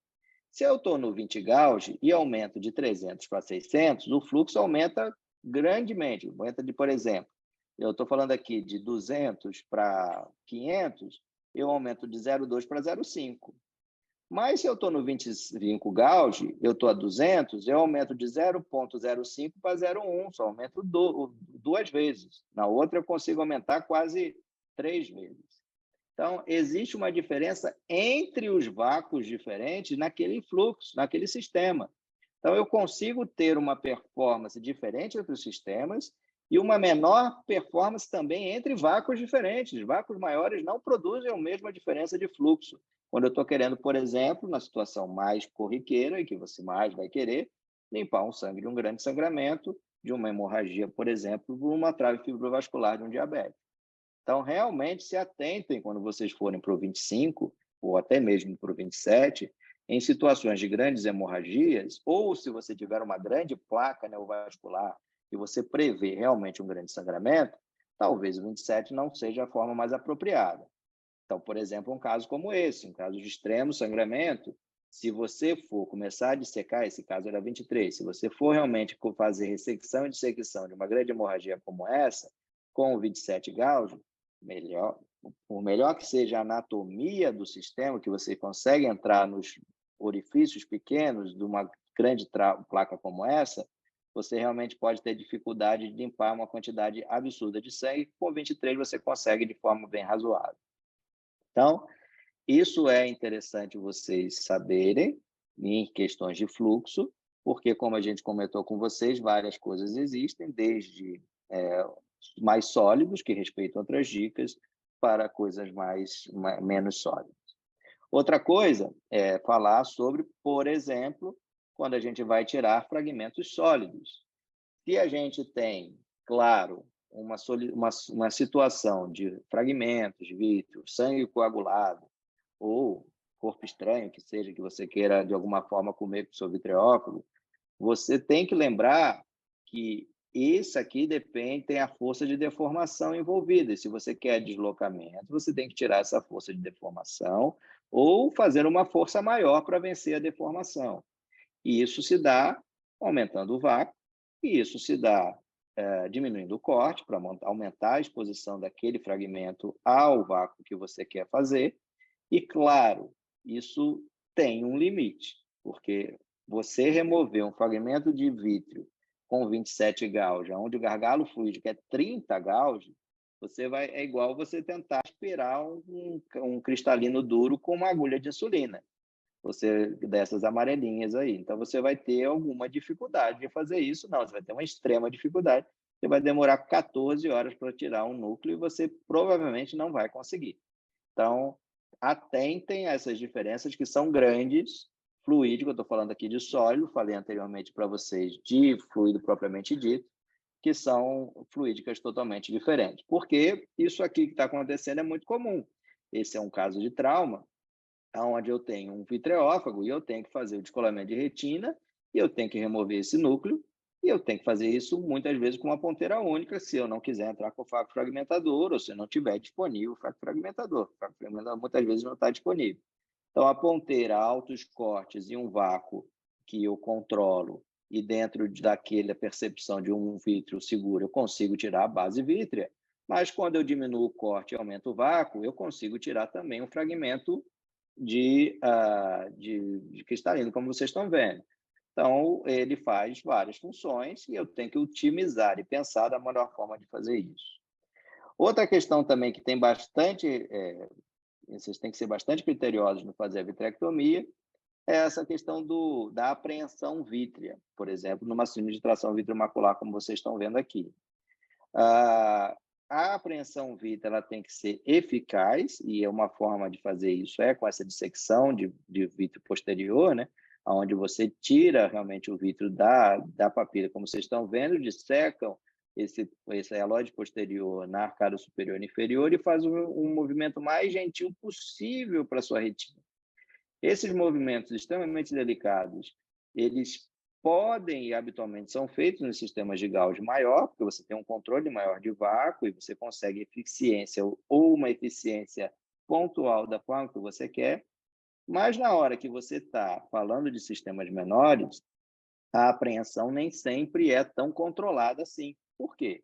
[SPEAKER 2] Se eu estou no 20 gauge e aumento de 300 para 600, o fluxo aumenta grandemente. Aumenta de, por exemplo, eu estou falando aqui de 200 para 500, eu aumento de 0,2 para 0,5. Mas se eu estou no 25 gauge, eu estou a 200, eu aumento de 0,05 para 0,1, só aumento duas vezes. Na outra, eu consigo aumentar quase 3 vezes. Então, existe uma diferença entre os vácuos diferentes naquele fluxo, naquele sistema. Então, eu consigo ter uma performance diferente entre os sistemas e uma menor performance também entre vácuos diferentes. Vácuos maiores não produzem a mesma diferença de fluxo. Quando eu estou querendo, por exemplo, na situação mais corriqueira, e que você mais vai querer, limpar um sangue de um grande sangramento, de uma hemorragia, por exemplo, por uma trave fibrovascular de um diabético. Então, realmente, se atentem quando vocês forem para o 25, ou até mesmo para o 27, em situações de grandes hemorragias, ou se você tiver uma grande placa neovascular e você prevê realmente um grande sangramento, talvez o 27 não seja a forma mais apropriada. Então, por exemplo, um caso como esse, um caso de extremo sangramento, se você for começar a dissecar, esse caso era 23, se você for realmente fazer ressecção e dissecção de uma grande hemorragia como essa, com o 27 Gauge, melhor, por melhor que seja a anatomia do sistema, que você consegue entrar nos orifícios pequenos de uma grande placa como essa, você realmente pode ter dificuldade de limpar uma quantidade absurda de sangue, com 23 você consegue de forma bem razoável. Então, isso é interessante vocês saberem em questões de fluxo, porque, como a gente comentou com vocês, várias coisas existem, desde mais sólidos, que respeitam outras dicas, para coisas menos sólidas. Outra coisa é falar sobre, por exemplo, quando a gente vai tirar fragmentos sólidos. Se a gente tem, claro, uma situação de fragmentos de vítreo, sangue coagulado, ou corpo estranho, que seja, que você queira de alguma forma comer com o seu vitreófago, você tem que lembrar que isso aqui tem a força de deformação envolvida. E se você quer deslocamento, você tem que tirar essa força de deformação ou fazer uma força maior para vencer a deformação. E isso se dá aumentando o vácuo, e isso se dá diminuindo o corte para aumentar a exposição daquele fragmento ao vácuo que você quer fazer. E, claro, isso tem um limite, porque você remover um fragmento de vítreo com 27 gauge, onde o gargalo fluídico é 30 gauge, é igual você tentar aspirar um cristalino duro com uma agulha de insulina, dessas amarelinhas aí. Então, você vai ter alguma dificuldade de fazer isso. Não, você vai ter uma extrema dificuldade. Você vai demorar 14 horas para tirar um núcleo e você provavelmente não vai conseguir. Então, atentem a essas diferenças que são grandes. Fluídico, eu estou falando aqui de sólido, falei anteriormente para vocês de fluido propriamente dito, que são fluídicas totalmente diferentes. Porque isso aqui que está acontecendo é muito comum. Esse é um caso de trauma, onde eu tenho um vitreófago e eu tenho que fazer o descolamento de retina, e eu tenho que remover esse núcleo, e eu tenho que fazer isso muitas vezes com uma ponteira única, se eu não quiser entrar com o faco fragmentador, ou se não tiver disponível o faco fragmentador. O faco fragmentador muitas vezes não está disponível. Então, a ponteira, altos cortes e um vácuo que eu controlo, e dentro daquela percepção de um vítreo seguro, eu consigo tirar a base vítrea, mas quando eu diminuo o corte e aumento o vácuo, eu consigo tirar também um fragmento de cristalino, como vocês estão vendo. Então, ele faz várias funções e eu tenho que otimizar e pensar da melhor forma de fazer isso. Outra questão também que tem bastante, vocês têm que ser bastante criteriosos no fazer a vitrectomia, é essa questão da apreensão vítrea, por exemplo, numa síndrome de tração vitreomacular, como vocês estão vendo aqui. A apreensão vítrea ela tem que ser eficaz, e é uma forma de fazer isso com essa dissecção de vítreo posterior, né? Onde você tira realmente o vítreo da papila, como vocês estão vendo, dissecam esse relógio posterior na arcada superior e inferior e faz um movimento mais gentil possível para a sua retina. Esses movimentos extremamente delicados, eles podem e habitualmente são feitos nos sistemas de Gauss maior, porque você tem um controle maior de vácuo e você consegue eficiência ou uma eficiência pontual da forma que você quer, mas na hora que você está falando de sistemas menores, a apreensão nem sempre é tão controlada assim. Por quê?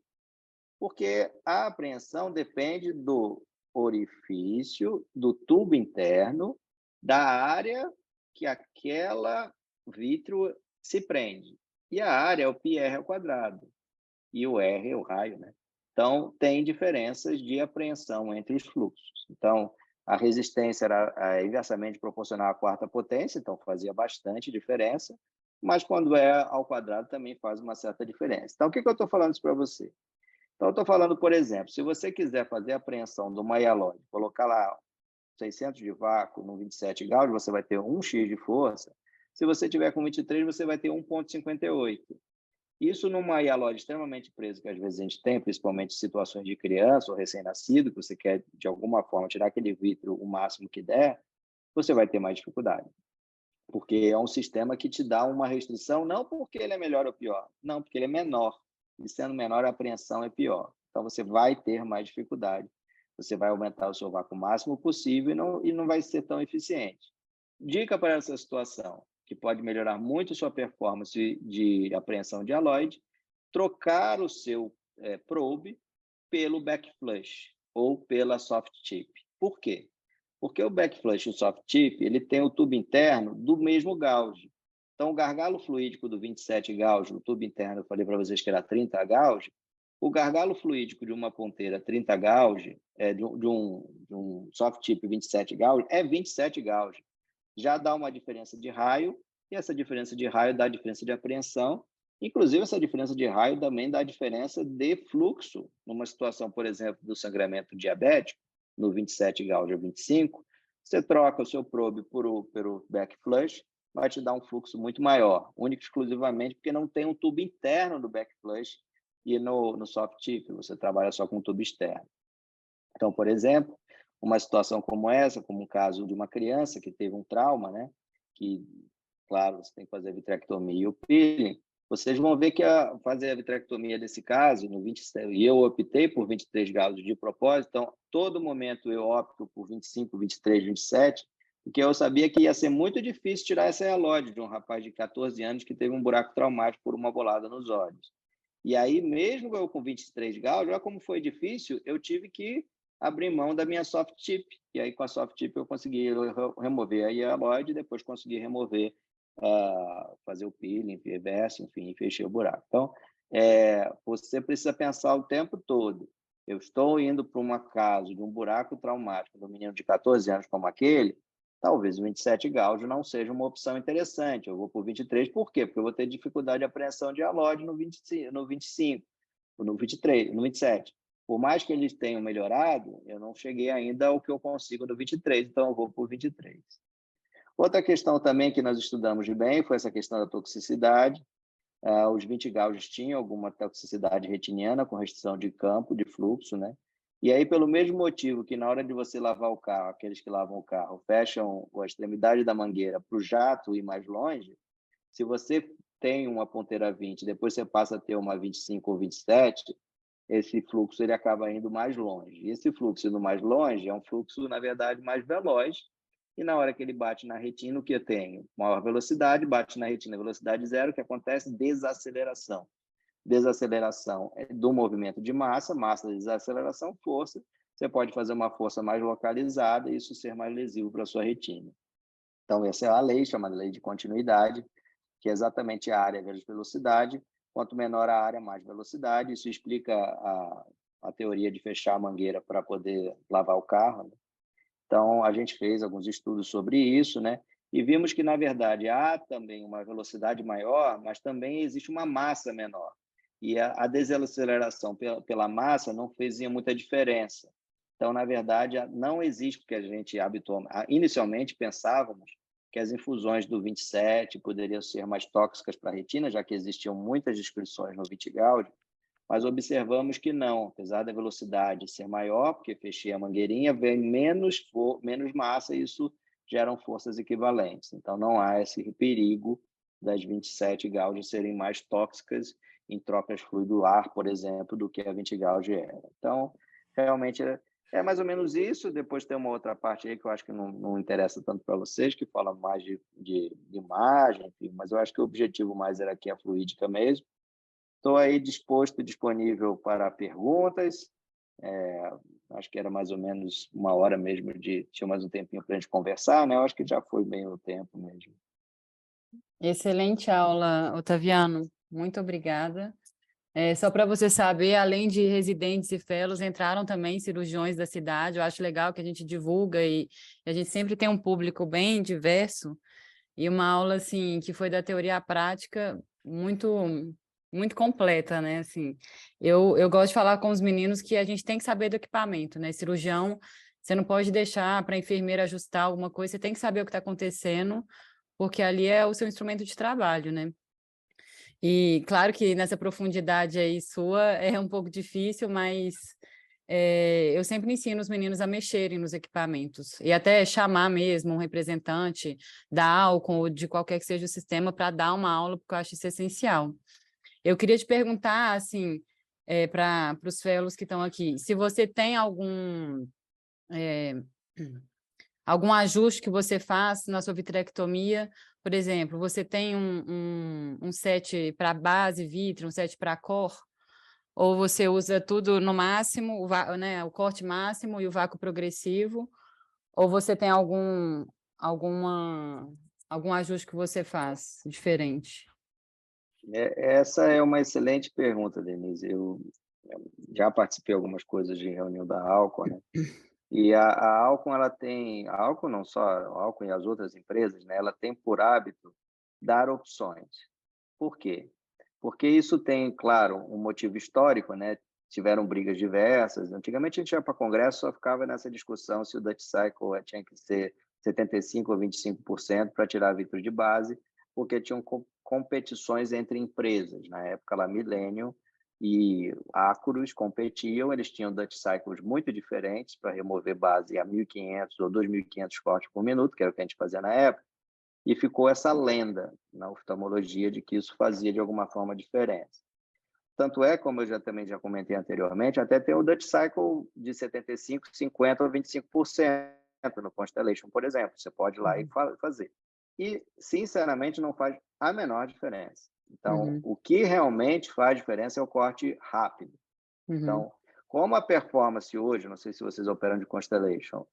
[SPEAKER 2] Porque a apreensão depende do orifício, do tubo interno da área que aquela vítreo se prende. E a área é o πr ao quadrado, e o R é o raio, né? Então, tem diferenças de apreensão entre os fluxos. Então, a resistência era inversamente proporcional à quarta potência, então fazia bastante diferença, mas quando é ao quadrado também faz uma certa diferença. Então, o que eu estou falando isso para você? Então, eu estou falando, por exemplo, se você quiser fazer a apreensão do maialóide, colocar lá 600 de vácuo no 27 Gauss, você vai ter 1x de força. Se você tiver com 23, você vai ter 1,58. Isso numa hialose extremamente presa, que às vezes a gente tem, principalmente em situações de criança ou recém-nascido, que você quer, de alguma forma, tirar aquele vítreo o máximo que der, você vai ter mais dificuldade. Porque é um sistema que te dá uma restrição, não porque ele é melhor ou pior, não, porque ele é menor. E sendo menor, a apreensão é pior. Então, você vai ter mais dificuldade. Você vai aumentar o seu vácuo o máximo possível e não vai ser tão eficiente. Dica para essa situação, que pode melhorar muito sua performance de apreensão de haloide, trocar o seu probe pelo backflush ou pela soft tip. Por quê? Porque o backflush e o soft tip, ele tem o tubo interno do mesmo gauge. Então, o gargalo fluídico do 27 gauge, o tubo interno, eu falei para vocês que era 30 gauge, o gargalo fluídico de uma ponteira 30 gauge, de um soft tip 27 gauge, é 27 gauge. Já dá uma diferença de raio, e essa diferença de raio dá diferença de apreensão. Inclusive, essa diferença de raio também dá diferença de fluxo. Numa situação, por exemplo, do sangramento diabético, no 27 gauge ou 25, você troca o seu probe pelo backflush, vai te dar um fluxo muito maior, único e exclusivamente porque não tem um tubo interno do backflush, e no soft tip você trabalha só com um tubo externo. Então, por exemplo, uma situação como essa, como um caso de uma criança que teve um trauma, né, que, claro, você tem que fazer a vitrectomia e o peeling, vocês vão ver que fazer a vitrectomia nesse caso, no 27, e eu optei por 23 graus de propósito, então, todo momento eu opto por 25, 23, 27, porque eu sabia que ia ser muito difícil tirar essa hialose de um rapaz de 14 anos que teve um buraco traumático por uma bolada nos olhos. E aí, mesmo eu com 23 graus, já como foi difícil, eu tive que abrir mão da minha soft tip. E aí, com a soft tip, eu consegui remover a hialose e depois consegui remover, fazer o peeling, reverso, enfim, e fechei o buraco. Então, você precisa pensar o tempo todo. Eu estou indo para um caso de um buraco traumático do menino de 14 anos como aquele, talvez o 27 Gauss não seja uma opção interessante. Eu vou por 23, por quê? Porque eu vou ter dificuldade de apreensão de hialose no 25, no 23, no 27. Por mais que eles tenham melhorado, eu não cheguei ainda ao que eu consigo no 23, então eu vou por 23. Outra questão também que nós estudamos bem foi essa questão da toxicidade. Os 20 Gauss tinham alguma toxicidade retiniana com restrição de campo, de fluxo, né? E aí, pelo mesmo motivo que na hora de você lavar o carro, aqueles que lavam o carro fecham a extremidade da mangueira para o jato ir mais longe, se você tem uma ponteira 20, depois você passa a ter uma 25 ou 27, esse fluxo ele acaba indo mais longe. E esse fluxo indo mais longe é um fluxo, na verdade, mais veloz, e na hora que ele bate na retina, o que eu tenho? Maior velocidade, bate na retina, velocidade zero, o que acontece? Desaceleração. Desaceleração do movimento de massa, massa de desaceleração, força. Você pode fazer uma força mais localizada e isso ser mais lesivo para a sua retina. Então, essa é a lei, chamada lei de continuidade, que é exatamente a área vezes velocidade. Quanto menor a área, mais velocidade. Isso explica a teoria de fechar a mangueira para poder lavar o carro, né? Então, a gente fez alguns estudos sobre isso, né? E vimos que, na verdade, há também uma velocidade maior, mas também existe uma massa menor. E a desaceleração pela massa não fazia muita diferença. Então, na verdade, não existe, porque a gente inicialmente pensávamos que as infusões do 27 poderiam ser mais tóxicas para a retina, já que existiam muitas descrições no 20 Gauss, mas observamos que não, apesar da velocidade ser maior, porque fechei a mangueirinha, vem menos massa e isso geram forças equivalentes. Então, não há esse perigo das 27 Gauss serem mais tóxicas em trocas fluido-ar, por exemplo, do que a 20 Gauss era. Então, realmente é mais ou menos isso. Depois tem uma outra parte aí que eu acho que não interessa tanto para vocês, que fala mais de imagem, enfim, mas eu acho que o objetivo mais era aqui a fluídica mesmo. Estou aí disposto e disponível para perguntas. acho que era mais ou menos 1 hora mesmo, tinha mais um tempinho para a gente conversar, né? Eu acho que já foi bem o tempo mesmo.
[SPEAKER 1] Excelente aula, Otaviano. Muito obrigada. Só para você saber, além de residentes e fellows, entraram também cirurgiões da cidade. Eu acho legal que a gente divulga e a gente sempre tem um público bem diverso. E uma aula, assim, que foi da teoria à prática muito, muito completa, né? Assim, eu gosto de falar com os meninos que a gente tem que saber do equipamento, né? Cirurgião, você não pode deixar para a enfermeira ajustar alguma coisa, você tem que saber o que está acontecendo, porque ali é o seu instrumento de trabalho, né? E claro que nessa profundidade aí sua é um pouco difícil, mas eu sempre ensino os meninos a mexerem nos equipamentos e até chamar mesmo um representante da Alcon ou de qualquer que seja o sistema para dar uma aula, porque eu acho isso essencial. Eu queria te perguntar, assim, para os fellows que estão aqui, se você tem algum ajuste que você faz na sua vitrectomia. Por exemplo, você tem um set para base vitro, um set para core, ou você usa tudo no máximo, né, o corte máximo e o vácuo progressivo, ou você tem algum ajuste que você faz diferente?
[SPEAKER 2] Essa é uma excelente pergunta, Denise. Eu já participei de algumas coisas de reunião da Alcon, né? E a Alcon, a Alcon não só, a Alcon e as outras empresas, né? Ela tem por hábito dar opções. Por quê? Porque isso tem, claro, um motivo histórico, né? Tiveram brigas diversas. Antigamente a gente ia para congresso, só ficava nessa discussão se o Dutch Cycle tinha que ser 75% ou 25% para tirar vitro de base, porque tinham competições entre empresas. Na época, lá, Millennium e Acurus competiam, eles tinham Dutch Cycles muito diferentes para remover base a 1.500 ou 2.500 cortes por minuto, que era o que a gente fazia na época, e ficou essa lenda na oftalmologia de que isso fazia de alguma forma diferença. Tanto é, como eu também já comentei anteriormente, até tem o Dutch Cycle de 75%, 50% ou 25% no Constellation, por exemplo. Você pode ir lá e fazer. E, sinceramente, não faz a menor diferença. Então, o que realmente faz diferença é o corte rápido. Então, como a performance hoje, não sei se vocês operam de Constellation,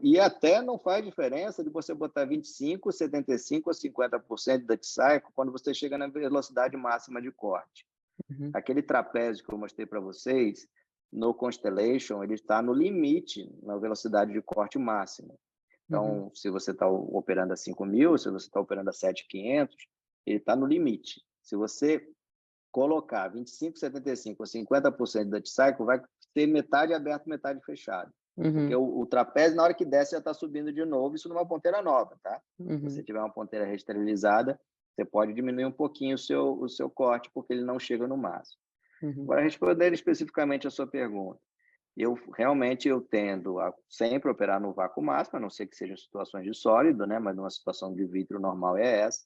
[SPEAKER 2] e até não faz diferença de você botar 25%, 75% ou 50% de Dutch Cycle quando você chega na velocidade máxima de corte. Aquele trapézio que eu mostrei para vocês, no Constellation, ele está no limite na velocidade de corte máxima. Então, se você está operando a 5.000, se você está operando a 7.500, ele está no limite. Se você colocar 25%, 75% ou 50% de Dutch Cycle, vai ter metade aberto, metade fechado. Porque o trapézio, na hora que desce, já está subindo de novo, isso numa ponteira nova, tá? Se você tiver uma ponteira resterilizada, você pode diminuir um pouquinho o seu corte, porque ele não chega no máximo. Agora, respondendo especificamente a sua pergunta, realmente eu tendo a sempre operar no vácuo máximo, a não ser que sejam situações de sólido, né? Mas numa situação de vidro normal é essa.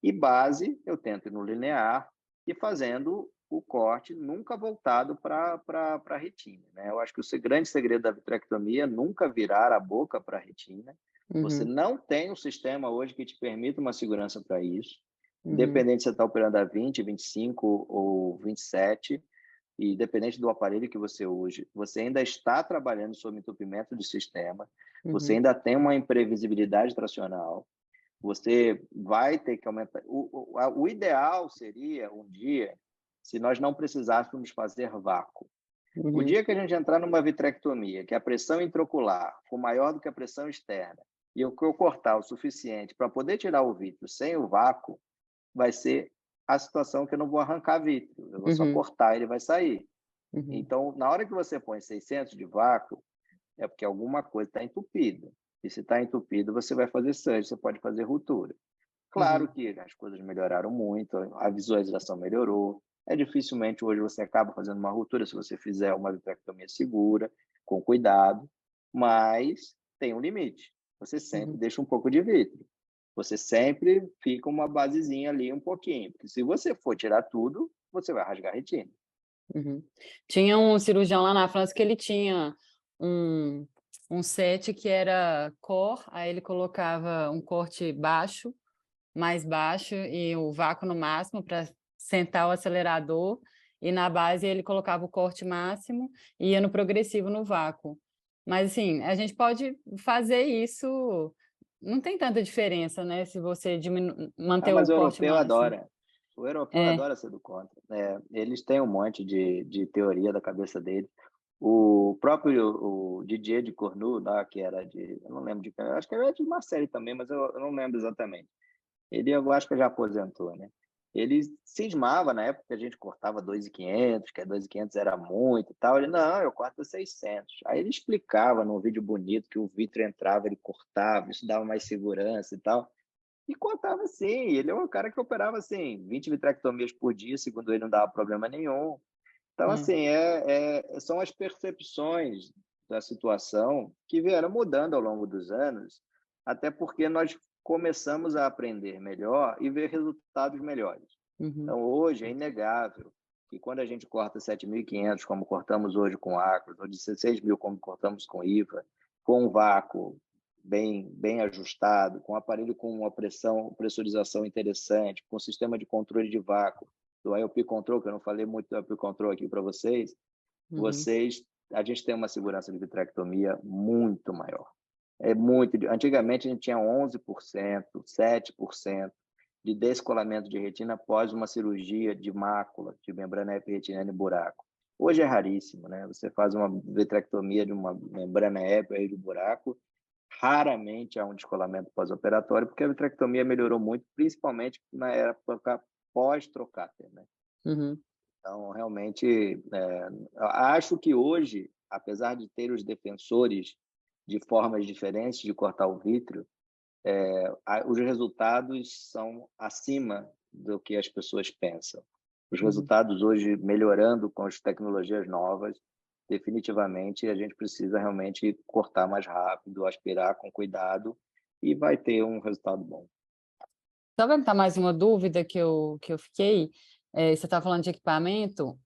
[SPEAKER 2] E base, eu tento ir no linear e fazendo o corte nunca voltado para a retina, né? Eu acho que o grande segredo da vitrectomia é nunca virar a boca para a retina. Você não tem um sistema hoje que te permita uma segurança para isso, independente se você está operando a 20, 25 ou 27, e independente do aparelho que você use, você ainda está trabalhando sob entupimento de sistema, você ainda tem uma imprevisibilidade tracional, você vai ter que aumentar. O ideal seria um dia se nós não precisássemos fazer vácuo. O dia que a gente entrar numa vitrectomia, que a pressão intraocular for maior do que a pressão externa, e eu cortar o suficiente para poder tirar o vitro sem o vácuo, vai ser a situação que eu não vou arrancar vitro, eu vou só cortar e ele vai sair. Então, na hora que você põe 600 de vácuo, é porque alguma coisa está entupida. E se está entupido, você vai fazer surge, você pode fazer ruptura. Claro que as coisas melhoraram muito, a visualização melhorou. Dificilmente hoje você acaba fazendo uma ruptura se você fizer uma vitrectomia segura, com cuidado, mas tem um limite. Você sempre deixa um pouco de vitro. Você sempre fica uma basezinha ali um pouquinho, porque se você for tirar tudo, você vai rasgar a retina.
[SPEAKER 1] Tinha um cirurgião lá na França que ele tinha um set que era core, aí ele colocava um corte baixo, mais baixo, e o vácuo no máximo para sentar o acelerador, e na base ele colocava o corte máximo e ia no progressivo no vácuo. Mas assim, a gente pode fazer isso, não tem tanta diferença, né, se você
[SPEAKER 2] Ah,
[SPEAKER 1] manter o
[SPEAKER 2] mas o
[SPEAKER 1] corte
[SPEAKER 2] europeu
[SPEAKER 1] máximo.
[SPEAKER 2] adora. O europeu
[SPEAKER 1] É.
[SPEAKER 2] adora ser do contra. Eles têm um monte de teoria da cabeça deles. O próprio o Didier de Cornu, lá, que era de, eu não lembro de, acho que era de Marseille também, mas eu não lembro exatamente. Ele, eu acho que já aposentou, né? Ele cismava na época que a gente cortava 2.500, que 2.500 era muito e tal. Ele, não, eu corto 600. Aí ele explicava num vídeo bonito que o vidro entrava, ele cortava, isso dava mais segurança e tal. E contava assim, ele é um cara que operava assim, 20 vitrectomias por dia, segundo ele não dava problema nenhum. Então,
[SPEAKER 1] Hum,
[SPEAKER 2] assim, são as percepções da situação que vieram mudando ao longo dos anos, até porque nós começamos a aprender melhor e ver resultados melhores.
[SPEAKER 1] uhum,
[SPEAKER 2] Então, hoje é inegável que quando a gente corta 7.500, como cortamos hoje com Acros, ou 16.000, como cortamos com IVA, com um vácuo bem ajustado, com um aparelho com uma pressurização interessante, com um sistema de controle de vácuo, do IOP Control, que eu não falei muito do IOP Control aqui para vocês,
[SPEAKER 1] uhum,
[SPEAKER 2] a gente tem uma segurança de vitrectomia muito maior. Antigamente a gente tinha 11%, 7% de descolamento de retina após uma cirurgia de mácula, de membrana epirretiniana e buraco. Hoje é raríssimo, né? Você faz uma vitrectomia de uma membrana epi de buraco, raramente há um descolamento pós-operatório, porque a vitrectomia melhorou muito, principalmente na época pós-trocáter, né?
[SPEAKER 1] uhum,
[SPEAKER 2] Então, realmente, acho que hoje, apesar de ter os defensores de formas diferentes de cortar o vítreo, os resultados são acima do que as pessoas pensam. Os
[SPEAKER 1] uhum.
[SPEAKER 2] resultados hoje, melhorando com as tecnologias novas, definitivamente a gente precisa realmente cortar mais rápido, aspirar com cuidado e vai ter um resultado bom.
[SPEAKER 1] Só para perguntar mais uma dúvida que eu fiquei, você está falando de equipamento,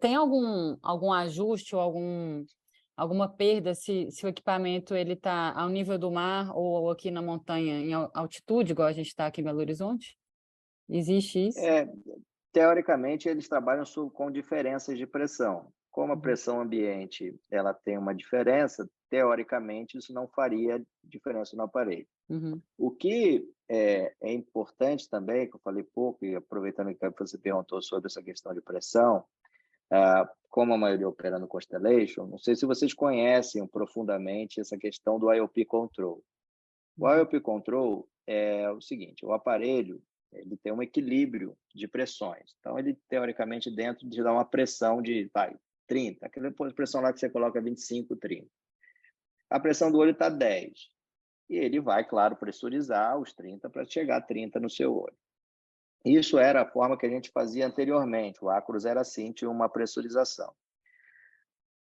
[SPEAKER 1] tem algum ajuste ou alguma perda se o equipamento ele está ao nível do mar ou aqui na montanha em altitude, igual a gente está aqui em Belo Horizonte? Existe isso?
[SPEAKER 2] É, Teoricamente, eles trabalham com diferenças de pressão. Como a
[SPEAKER 1] Uhum,
[SPEAKER 2] pressão ambiente ela tem uma diferença, teoricamente, isso não faria diferença no aparelho.
[SPEAKER 1] uhum,
[SPEAKER 2] O que é importante também, que eu falei pouco, e aproveitando que você perguntou sobre essa questão de pressão, como a maioria opera no Constellation, não sei se vocês conhecem profundamente essa questão do IOP Control. O
[SPEAKER 1] uhum,
[SPEAKER 2] IOP Control é o seguinte, o aparelho ele tem um equilíbrio de pressões. Então, ele, teoricamente, dentro de dar uma pressão de 30, aquela pressão lá que você coloca 25, 30. A pressão do olho está 10. E ele vai, claro, pressurizar os 30 para chegar a 30 no seu olho. Isso era a forma que a gente fazia anteriormente. O Acros era assim, tinha uma pressurização.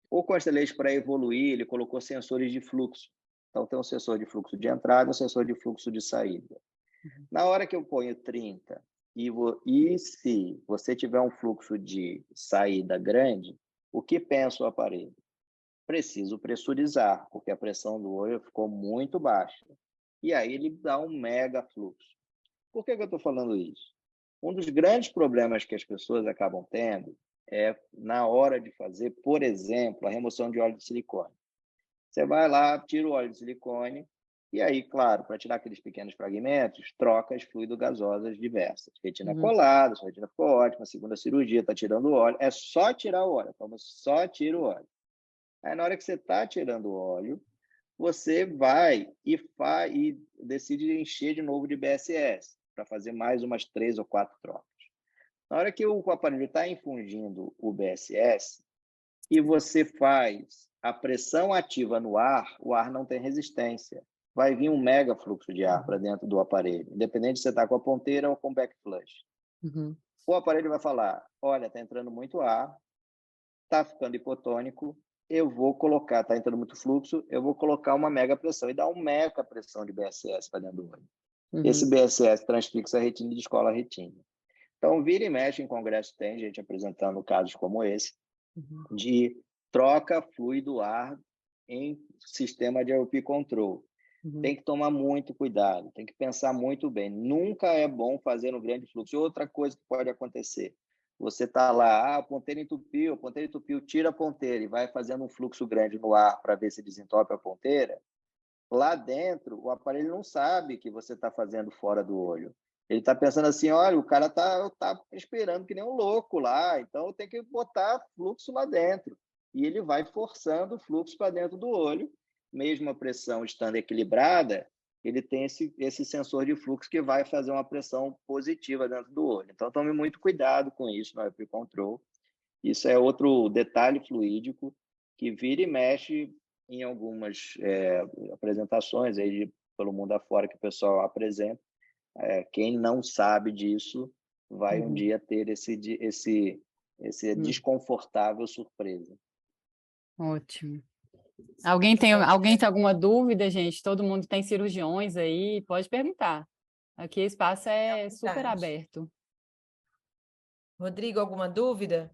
[SPEAKER 2] O Constellation, para evoluir, ele colocou sensores de fluxo. Então, tem um sensor de fluxo de entrada e um sensor de fluxo de saída.
[SPEAKER 1] uhum,
[SPEAKER 2] Na hora que eu ponho 30 e se você tiver um fluxo de saída grande, o que pensa o aparelho? Preciso pressurizar, porque a pressão do olho ficou muito baixa. E aí ele dá um mega fluxo. Por que eu estou falando isso? Um dos grandes problemas que as pessoas acabam tendo é na hora de fazer, por exemplo, a remoção de óleo de silicone. Você vai lá, tira o óleo de silicone, e aí, claro, para tirar aqueles pequenos fragmentos, troca as fluido-gasosas diversas. Retina
[SPEAKER 1] uhum,
[SPEAKER 2] colada, sua retina ficou ótima, segunda cirurgia, está tirando o óleo. É só tirar o óleo, como só tira o óleo. Aí, na hora que você está tirando o óleo, você vai e decide encher de novo de BSS, para fazer mais umas 3 ou 4 trocas. Na hora que o aparelho está infundindo o BSS, e você faz a pressão ativa no ar, o ar não tem resistência. Vai vir um mega fluxo de ar para
[SPEAKER 1] uhum,
[SPEAKER 2] dentro do aparelho, independente se você está com a ponteira ou com back flush.
[SPEAKER 1] uhum,
[SPEAKER 2] O aparelho vai falar: olha, está entrando muito ar, está ficando hipotônico, eu vou colocar, está entrando muito fluxo, eu vou colocar uma mega pressão e dar uma mega pressão de BSS para dentro do olho. Esse
[SPEAKER 1] uhum,
[SPEAKER 2] BSS transfixa a retina e descola a retina. Então, vira e mexe em congresso, tem gente apresentando casos como esse,
[SPEAKER 1] uhum,
[SPEAKER 2] de troca fluido-ar em sistema de IOP Control.
[SPEAKER 1] uhum,
[SPEAKER 2] Tem que tomar muito cuidado, tem que pensar muito bem. Nunca é bom fazer um grande fluxo. Outra coisa que pode acontecer, você está lá, a ponteira entupiu, tira a ponteira e vai fazendo um fluxo grande no ar para ver se desentope a ponteira, lá dentro, o aparelho não sabe que você está fazendo fora do olho. Ele está pensando assim, olha, o cara tá esperando que nem um louco lá, então eu tenho que botar fluxo lá dentro. E ele vai forçando o fluxo para dentro do olho, mesmo a pressão estando equilibrada, ele tem esse sensor de fluxo que vai fazer uma pressão positiva dentro do olho. Então, tome muito cuidado com isso no IOP Control. Isso é outro detalhe fluídico que vira e mexe em algumas apresentações aí pelo mundo afora que o pessoal apresenta. Quem não sabe disso vai um dia ter esse desconfortável surpresa.
[SPEAKER 1] Ótimo. Alguém tem alguma dúvida, gente? Todo mundo tem cirurgiões aí, pode perguntar. Aqui o espaço é super aberto.
[SPEAKER 3] Rodrigo, alguma dúvida?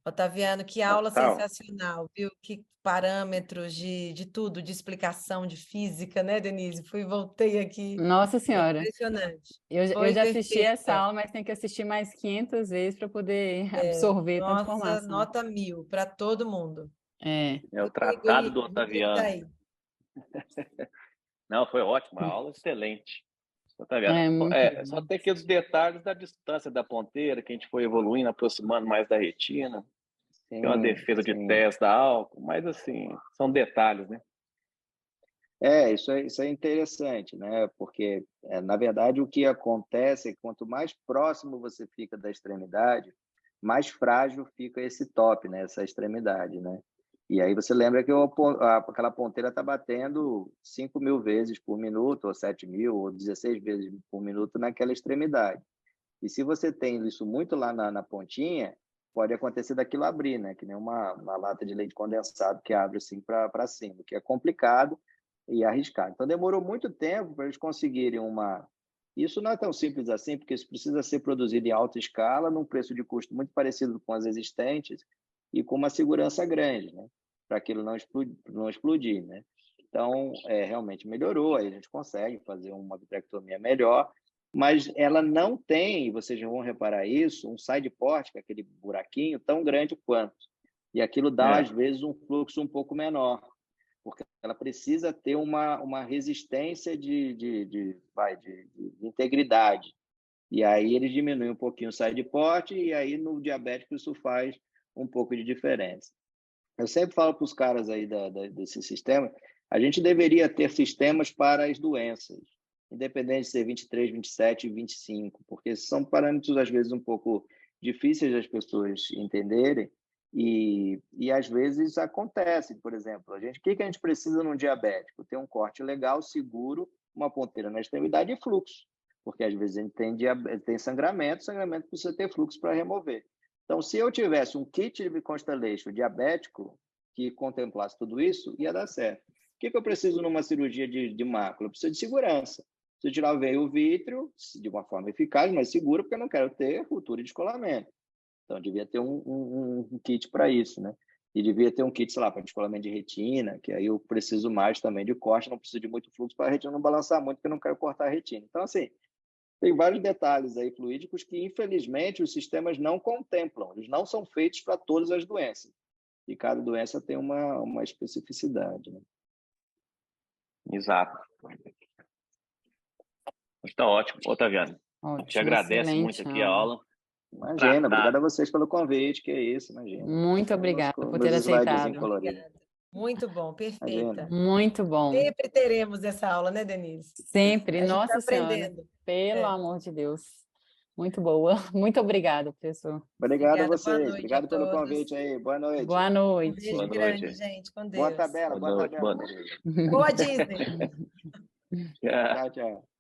[SPEAKER 3] Otaviano, que aula sensacional, viu? Que parâmetros de tudo, de explicação de física, né, Denise? Fui e voltei aqui.
[SPEAKER 1] Nossa Senhora.
[SPEAKER 3] Impressionante.
[SPEAKER 1] Eu já assisti essa aula, mas tem que assistir mais 500 vezes para poder absorver tanta informação.
[SPEAKER 3] Nota 1000 para todo mundo.
[SPEAKER 4] É o tratado do Otaviano. Não, foi ótimo, a aula excelente. Otaviano. Só tem aqueles detalhes da distância da ponteira, que a gente foi evoluindo, aproximando mais da retina. Tem uma defesa de teste da álcool, mas assim, são detalhes, né?
[SPEAKER 2] Isso é interessante, né? Porque, na verdade, o que acontece é que quanto mais próximo você fica da extremidade, mais frágil fica esse top, né? Essa extremidade, né? E aí você lembra que aquela ponteira está batendo 5.000 vezes por minuto, ou 7.000, ou 16 vezes por minuto naquela extremidade. E se você tem isso muito lá na pontinha, pode acontecer daquilo abrir, né? Que nem uma lata de leite condensado que abre assim para cima, que é complicado e arriscado. Então, demorou muito tempo para eles conseguirem uma... Isso não é tão simples assim, porque isso precisa ser produzido em alta escala, num preço de custo muito parecido com as existentes e com uma segurança grande, né? Para aquilo não explodir, né? Então, realmente melhorou, aí a gente consegue fazer uma vitrectomia melhor, mas ela não tem, vocês já vão reparar isso, um side port, que é aquele buraquinho, tão grande quanto. E aquilo dá, às vezes, um fluxo um pouco menor, porque ela precisa ter uma resistência de integridade. E aí eles diminuem um pouquinho o side port, e aí no diabético isso faz um pouco de diferença. Eu sempre falo para os caras aí desse sistema, a gente deveria ter sistemas para as doenças, independente de ser 23, 27 e 25, porque são parâmetros, às vezes, um pouco difíceis das pessoas entenderem e às vezes, acontece. Por exemplo, o que a gente precisa num diabético? Ter um corte legal, seguro, uma ponteira na extremidade e fluxo, porque, às vezes, a gente tem sangramento precisa ter fluxo para remover. Então, se eu tivesse um kit de Constellation diabético que contemplasse tudo isso, ia dar certo. O que eu preciso numa cirurgia de mácula? Eu preciso de segurança. Preciso tirar o veio vítreo de uma forma eficaz, mas segura, porque eu não quero ter ruptura e descolamento. Então, devia ter um kit para isso, né? E devia ter um kit, sei lá, para descolamento de retina, que aí eu preciso mais também de corte, não preciso de muito fluxo para a retina não balançar muito, porque eu não quero cortar a retina. Então, assim, tem vários detalhes aí fluídicos que, infelizmente, os sistemas não contemplam. Eles não são feitos para todas as doenças. E cada doença tem uma especificidade, né?
[SPEAKER 4] Exato. Está ótimo. Otaviano, te agradece muito aqui a aula.
[SPEAKER 2] Imagina, obrigado a vocês pelo convite, que é isso, imagina.
[SPEAKER 1] Muito obrigada por ter aceitado.
[SPEAKER 3] Muito bom, perfeita.
[SPEAKER 2] Imagina.
[SPEAKER 1] Muito bom.
[SPEAKER 3] Sempre teremos essa aula, né, Denise?
[SPEAKER 1] Sempre, nossa Senhora.
[SPEAKER 3] Aprendendo.
[SPEAKER 1] Pelo amor de Deus. Muito boa. Muito obrigada, professor.
[SPEAKER 2] Obrigado a vocês.
[SPEAKER 3] Noite,
[SPEAKER 2] obrigado pelo convite aí. Boa noite.
[SPEAKER 1] Boa noite.
[SPEAKER 3] Um beijo grande, gente. Com Deus.
[SPEAKER 2] Boa tabela.
[SPEAKER 4] Boa noite.
[SPEAKER 3] Boa Disney.
[SPEAKER 2] Tchau, tchau.